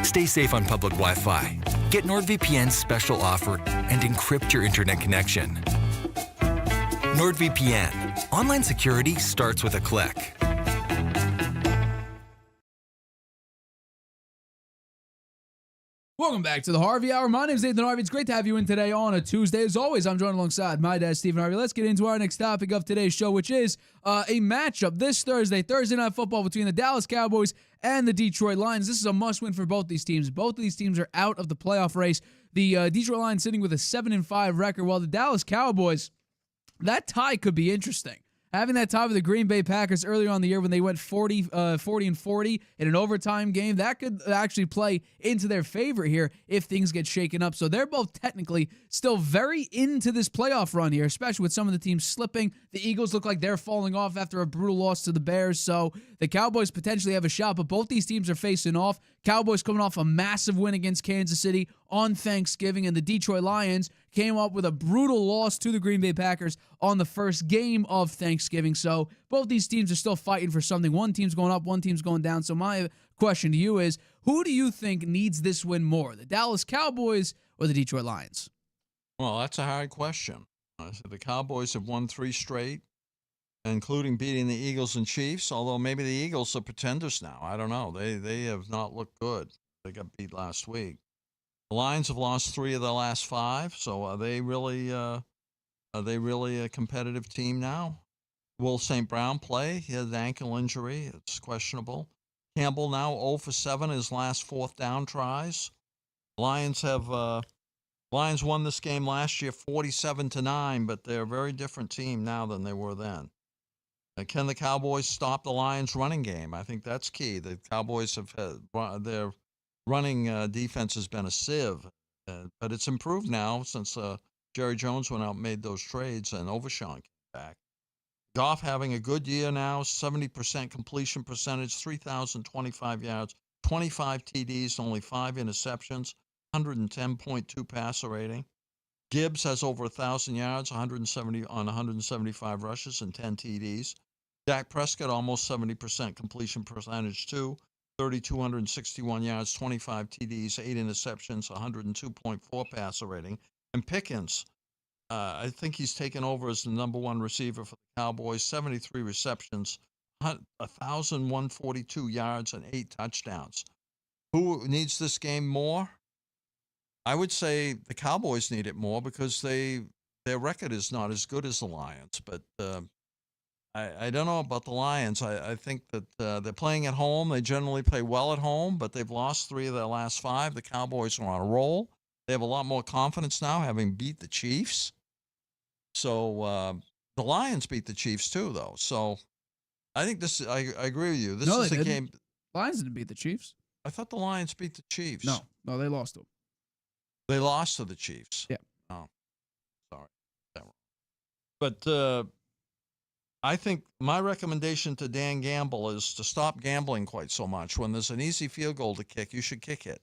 Stay safe on public Wi-Fi. Get NordVPN's special offer and encrypt your internet connection. NordVPN. Online security starts with a click. Welcome back to the Harvey Hour. My name is Nathan Harvey. It's great to have you in today on a Tuesday. As always, I'm joined alongside my dad, Stephen Harvey. Let's get into our next topic of today's show, which is a matchup this Thursday Night Football between the Dallas Cowboys and the Detroit Lions. This is a must-win for both these teams. Both of these teams are out of the playoff race. The Detroit Lions sitting with a 7-5 record, while the Dallas Cowboys, that tie could be interesting. Having that tie with the Green Bay Packers earlier on in the year when they went 40-40 in an overtime game, that could actually play into their favor here if things get shaken up. So they're both technically still very into this playoff run here, especially with some of the teams slipping. The Eagles look like they're falling off after a brutal loss to the Bears. So the Cowboys potentially have a shot, but both these teams are facing off. Cowboys coming off a massive win against Kansas City on Thanksgiving, and the Detroit Lions came up with a brutal loss to the Green Bay Packers on the first game of Thanksgiving. So both these teams are still fighting for something. One team's going up, one team's going down. So my question to you is, who do you think needs this win more, the Dallas Cowboys or the Detroit Lions? Well, that's a hard question. The Cowboys have won 3 straight, including beating the Eagles and Chiefs, although maybe the Eagles are pretenders now. I don't know. They have not looked good. They got beat last week. The Lions have lost 3 of their last 5, so are they really a competitive team now? Will St. Brown play? He had an ankle injury. It's questionable. Campbell now 0 for 7 his last 4th down tries. Lions won this game last year 47-9, but they're a very different team now than they were then. Can the Cowboys stop the Lions' running game? I think that's key. The Cowboys have had their running defense has been a sieve, but it's improved now since Jerry Jones went out and made those trades and Overshawn came back. Goff having a good year now, 70% completion percentage, 3,025 yards, 25 TDs, only 5 interceptions, 110.2 passer rating. Gibbs has over 1,000 yards, 170 on 175 rushes and 10 TDs. Dak Prescott almost 70% completion percentage too, 3,261 yards, 25 TDs, 8 interceptions, 102.4 passer rating. And Pickens, I think he's taken over as the number 1 receiver for the Cowboys, 73 receptions, 1,142 yards, and 8 touchdowns. Who needs this game more? I would say the Cowboys need it more because their record is not as good as the Lions. But I don't know about the Lions. I think that they're playing at home. They generally play well at home, but they've lost 3 of their last 5. The Cowboys are on a roll. They have a lot more confidence now, having beat the Chiefs. So the Lions beat the Chiefs too, though. So I think this. I agree with you. This is a game. Lions didn't beat the Chiefs. I thought the Lions beat the Chiefs. No, they lost to them. They lost to the Chiefs. Yeah. Oh, sorry. But I think my recommendation to Dan Gamble is to stop gambling quite so much. When there's an easy field goal to kick, you should kick it.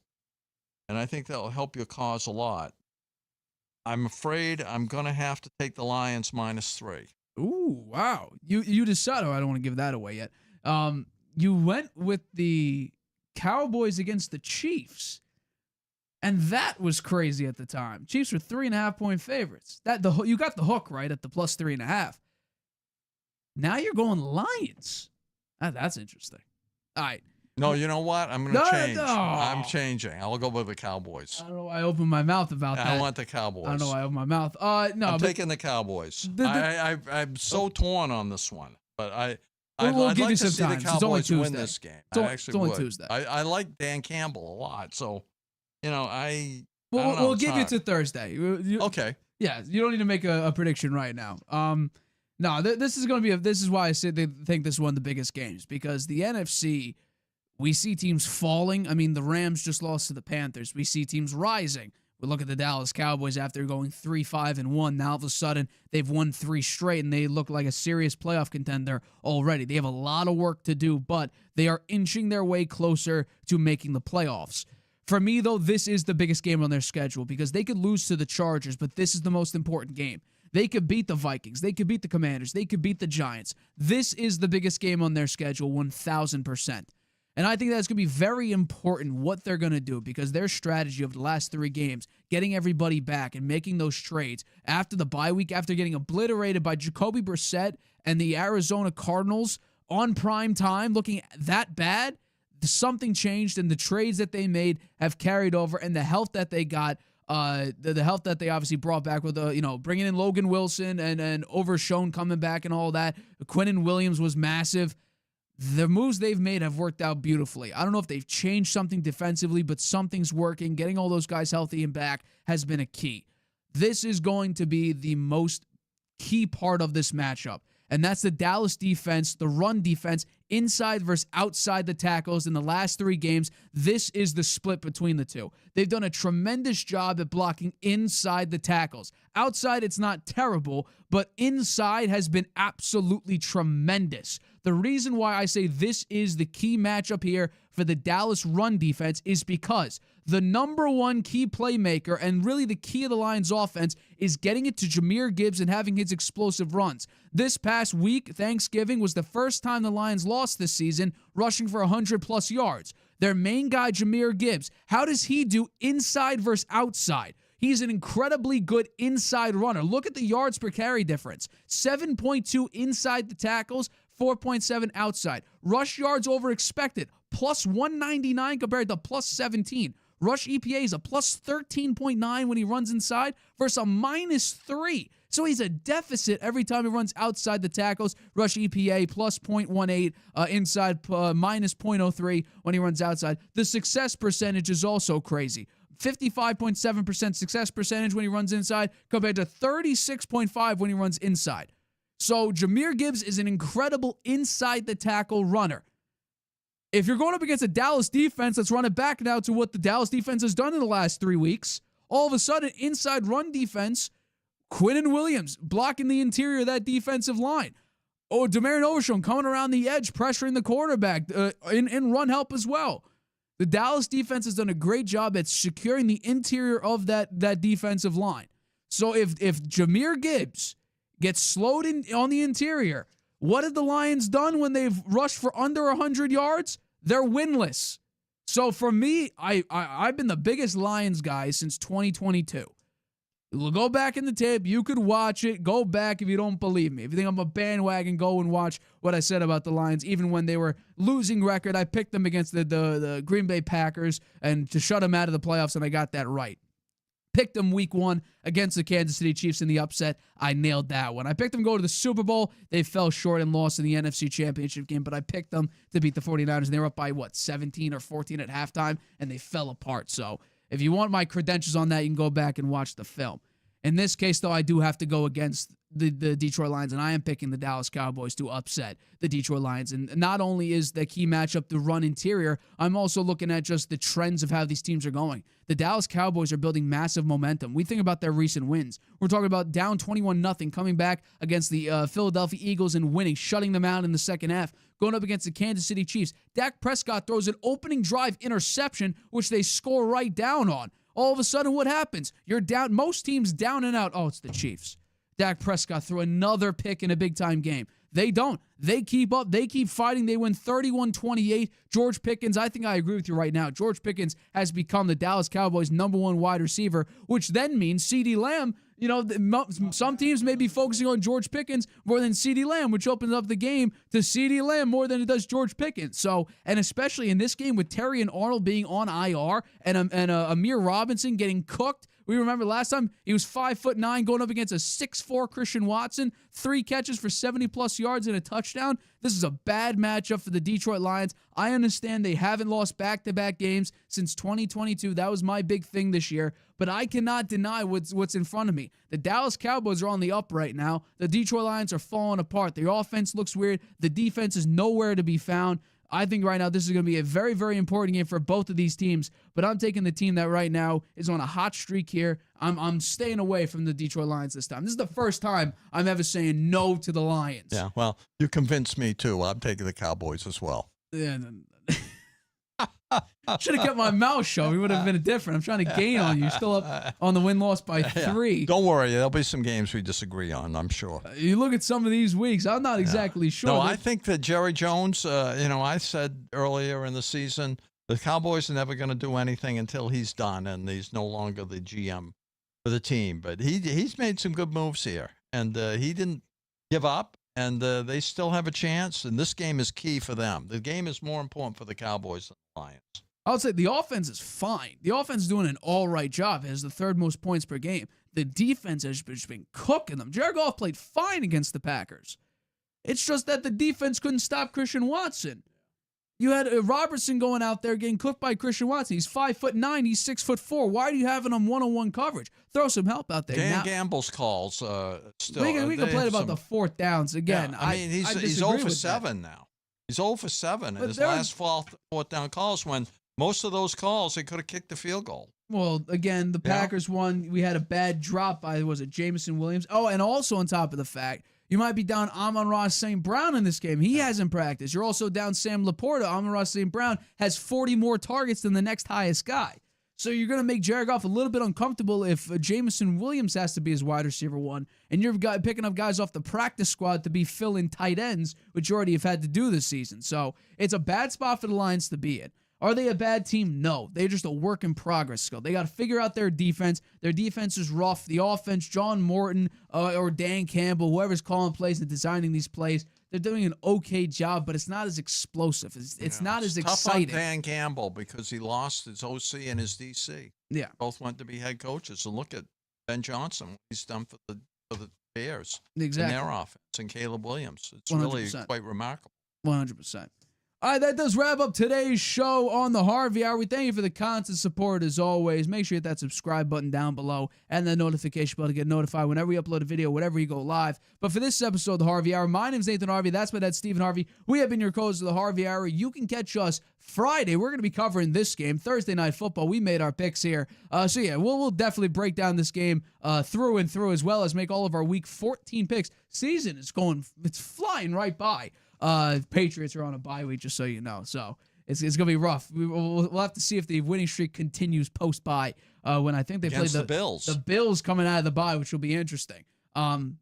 And I think that will help your cause a lot. I'm afraid I'm going to have to take the Lions -3. Ooh, wow. You decided, I don't want to give that away yet. You went with the Cowboys against the Chiefs. And that was crazy at the time. Chiefs were 3.5-point favorites. You got the hook right at the +3.5. Now you're going Lions. That's interesting. All right. No, you know what? I'm going to change. No. I'm changing. I'll go with the Cowboys. I don't know why I opened my mouth about that. I want the Cowboys. I don't know why I opened my mouth. No, I'm taking the Cowboys. I'm so torn on this one, but I'd we'll like give you to some see time. the Cowboys win Tuesday. this game. It's only Tuesday. I like Dan Campbell a lot, so we'll give you to Thursday. Okay. Yeah, you don't need to make a prediction right now. No, this is going to be this is why I said they think this is one of the biggest games, because the NFC, we see teams falling. I mean, the Rams just lost to the Panthers. We see teams rising. We look at the Dallas Cowboys after going 3-5-1. Now all of a sudden they've won 3 straight and they look like a serious playoff contender already. They have a lot of work to do, but they are inching their way closer to making the playoffs. For me, though, this is the biggest game on their schedule because they could lose to the Chargers, but this is the most important game. They could beat the Vikings. They could beat the Commanders. They could beat the Giants. This is the biggest game on their schedule, 1,000%. And I think that's going to be very important what they're going to do, because their strategy of the last 3 games, getting everybody back and making those trades after the bye week, after getting obliterated by Jacoby Brissett and the Arizona Cardinals on prime time, looking that bad, something changed, and the trades that they made have carried over, and the health that they got, the health that they obviously brought back with bringing in Logan Wilson and Overshown coming back and all that. Quinnen Williams was massive. The moves they've made have worked out beautifully. I don't know if they've changed something defensively, but something's working. Getting all those guys healthy and back has been a key. This is going to be the most key part of this matchup, and that's the Dallas defense, the run defense, inside versus outside the tackles in the last 3 games. This is the split between the two. They've done a tremendous job at blocking inside the tackles. Outside, it's not terrible, but inside has been absolutely tremendous. The reason why I say this is the key matchup here for the Dallas run defense is because the number one key playmaker and really the key of the Lions offense is getting it to Jahmyr Gibbs and having his explosive runs. This past week, Thanksgiving, was the first time the Lions lost this season, rushing for 100+ yards. Their main guy, Jahmyr Gibbs, how does he do inside versus outside? He's an incredibly good inside runner. Look at the yards per carry difference. 7.2 inside the tackles, 4.7 outside. Rush yards over expected, +199 compared to +17. Rush EPA is a +13.9 when he runs inside versus a -3. So he's a deficit every time he runs outside the tackles. Rush EPA +0.18, inside -0.03 when he runs outside. The success percentage is also crazy. 55.7% success percentage when he runs inside compared to 36.5 when he runs inside. So Jahmyr Gibbs is an incredible inside the tackle runner. If you're going up against a Dallas defense, let's run it back now to what the Dallas defense has done in the last 3 weeks. All of a sudden, inside run defense, Quinnen Williams blocking the interior of that defensive line. Demarion Overshown coming around the edge, pressuring the quarterback in run help as well. The Dallas defense has done a great job at securing the interior of that defensive line. So if Jahmyr Gibbs gets slowed in on the interior, what have the Lions done when they've rushed for under 100 yards? They're winless. So for me, I've been the biggest Lions guy since 2022. Go back in the tape. You could watch it. Go back if you don't believe me. If you think I'm a bandwagon, go and watch what I said about the Lions. Even when they were losing record, I picked them against the Green Bay Packers and to shut them out of the playoffs, and I got that right. Picked them week 1 against the Kansas City Chiefs in the upset. I nailed that one. I picked them to go to the Super Bowl. They fell short and lost in the NFC Championship game, but I picked them to beat the 49ers, and they were up by, 17 or 14 at halftime, and they fell apart. So If you want my credentials on that, you can go back and watch the film. In this case, though, I do have to go against the Detroit Lions, and I am picking the Dallas Cowboys to upset the Detroit Lions. And not only is the key matchup the run interior, I'm also looking at just the trends of how these teams are going. The Dallas Cowboys are building massive momentum. We think about their recent wins. We're talking about down 21-0, coming back against the Philadelphia Eagles and winning, shutting them out in the second half, going up against the Kansas City Chiefs. Dak Prescott throws an opening drive interception, which they score right down on. All of a sudden, what happens? You're down. Most teams down and out. Oh, it's the Chiefs. Dak Prescott threw another pick in a big-time game. They don't. They keep up. They keep fighting. They win 31-28. George Pickens, I think I agree with you right now. George Pickens has become the Dallas Cowboys' #1 wide receiver, which then means CeeDee Lamb, some teams may be focusing on George Pickens more than CeeDee Lamb, which opens up the game to CeeDee Lamb more than it does George Pickens. So, and especially in this game with Terry and Arnold being on IR and Amir Robinson getting cooked. We remember last time he was 5'9", going up against a 6'4" Christian Watson, 3 catches for 70-plus yards and a touchdown. This is a bad matchup for the Detroit Lions. I understand they haven't lost back-to-back games since 2022. That was my big thing this year. But I cannot deny what's in front of me. The Dallas Cowboys are on the up right now. The Detroit Lions are falling apart. The offense looks weird. The defense is nowhere to be found. I think right now this is going to be a very, very important game for both of these teams. But I'm taking the team that right now is on a hot streak here. I'm staying away from the Detroit Lions this time. This is the first time I'm ever saying no to the Lions. Yeah, well, you convinced me too. I'm taking the Cowboys as well. Yeah. Should have kept my mouth shut. We would have been different. I'm trying to gain on you. Still up on the win-loss by 3. Don't worry. There'll be some games we disagree on, I'm sure. You look at some of these weeks, I'm not exactly sure. No, I think that Jerry Jones, I said earlier in the season, the Cowboys are never going to do anything until he's done, and he's no longer the GM for the team. But he's made some good moves here, and he didn't give up, and they still have a chance, and this game is key for them. The game is more important for the Cowboys than the Lions. I would say the offense is fine. The offense is doing an all right job. It has the 3rd most points per game. The defense has been cooking them. Jared Goff played fine against the Packers. It's just that the defense couldn't stop Christian Watson. You had Robertson going out there getting cooked by Christian Watson. He's 5'9", he's 6'4". Why are you having him one-on-one coverage? Throw some help out there. Dan Gamble's calls still. We complain about the 4th downs again. Yeah, he's 0 for 7 now. He's 0 for 7 in his last 4th down calls when most of those calls, they could have kicked the field goal. Well, again, the Packers won. We had a bad drop by, Jameson Williams? Oh, and also on top of the fact, you might be down Amon-Ra St. Brown in this game. He hasn't practiced. You're also down Sam Laporta. Amon-Ra St. Brown has 40 more targets than the next highest guy. So you're going to make Jared Goff a little bit uncomfortable if Jameson Williams has to be his wide receiver 1, and you're picking up guys off the practice squad to be fill-in tight ends, which you already have had to do this season. So it's a bad spot for the Lions to be in. Are they a bad team? No. They're just a work in progress still. They got to figure out their defense. Their defense is rough. The offense, John Morton or Dan Campbell, whoever's calling plays and designing these plays, they're doing an okay job, but it's not as explosive. It's not as exciting. Tough on Dan Campbell because he lost his OC and his DC. Yeah. Both went to be head coaches. So look at Ben Johnson, what he's done for the Bears. Exactly. In their offense, and Caleb Williams. It's 100%. really quite remarkable. 100%. All right, that does wrap up today's show on the Harvey Hour. We thank you for the constant support as always. Make sure you hit that subscribe button down below and the notification bell to get notified whenever we upload a video, whenever we go live. But for this episode of the Harvey Hour, my name is Nathan Harvey. That's my dad, Stephen Harvey. We have been your co-hosts of the Harvey Hour. You can catch us Friday. We're going to be covering this game, Thursday Night Football. We made our picks here. We'll definitely break down this game through and through, as well as make all of our Week 14 picks. Season is it's flying right by. Patriots are on a bye week, just so you know. So it's going to be rough. We'll have to see if the winning streak continues post-bye when I think they play the Bills. The Bills coming out of the bye, which will be interesting.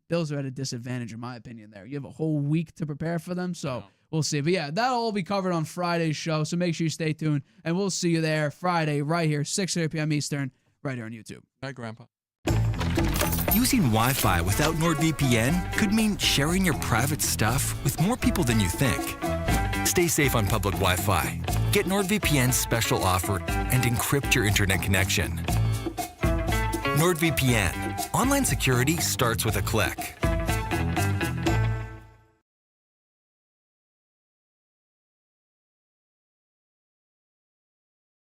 Bills are at a disadvantage, in my opinion, there. You have a whole week to prepare for them, so we'll see. But yeah, that'll all be covered on Friday's show, so make sure you stay tuned, and we'll see you there Friday right here, 6:30 p.m. Eastern, right here on YouTube. Hi, Grandpa. Using Wi-Fi without NordVPN could mean sharing your private stuff with more people than you think. Stay safe on public Wi-Fi. Get NordVPN's special offer and encrypt your internet connection. NordVPN. Online security starts with a click.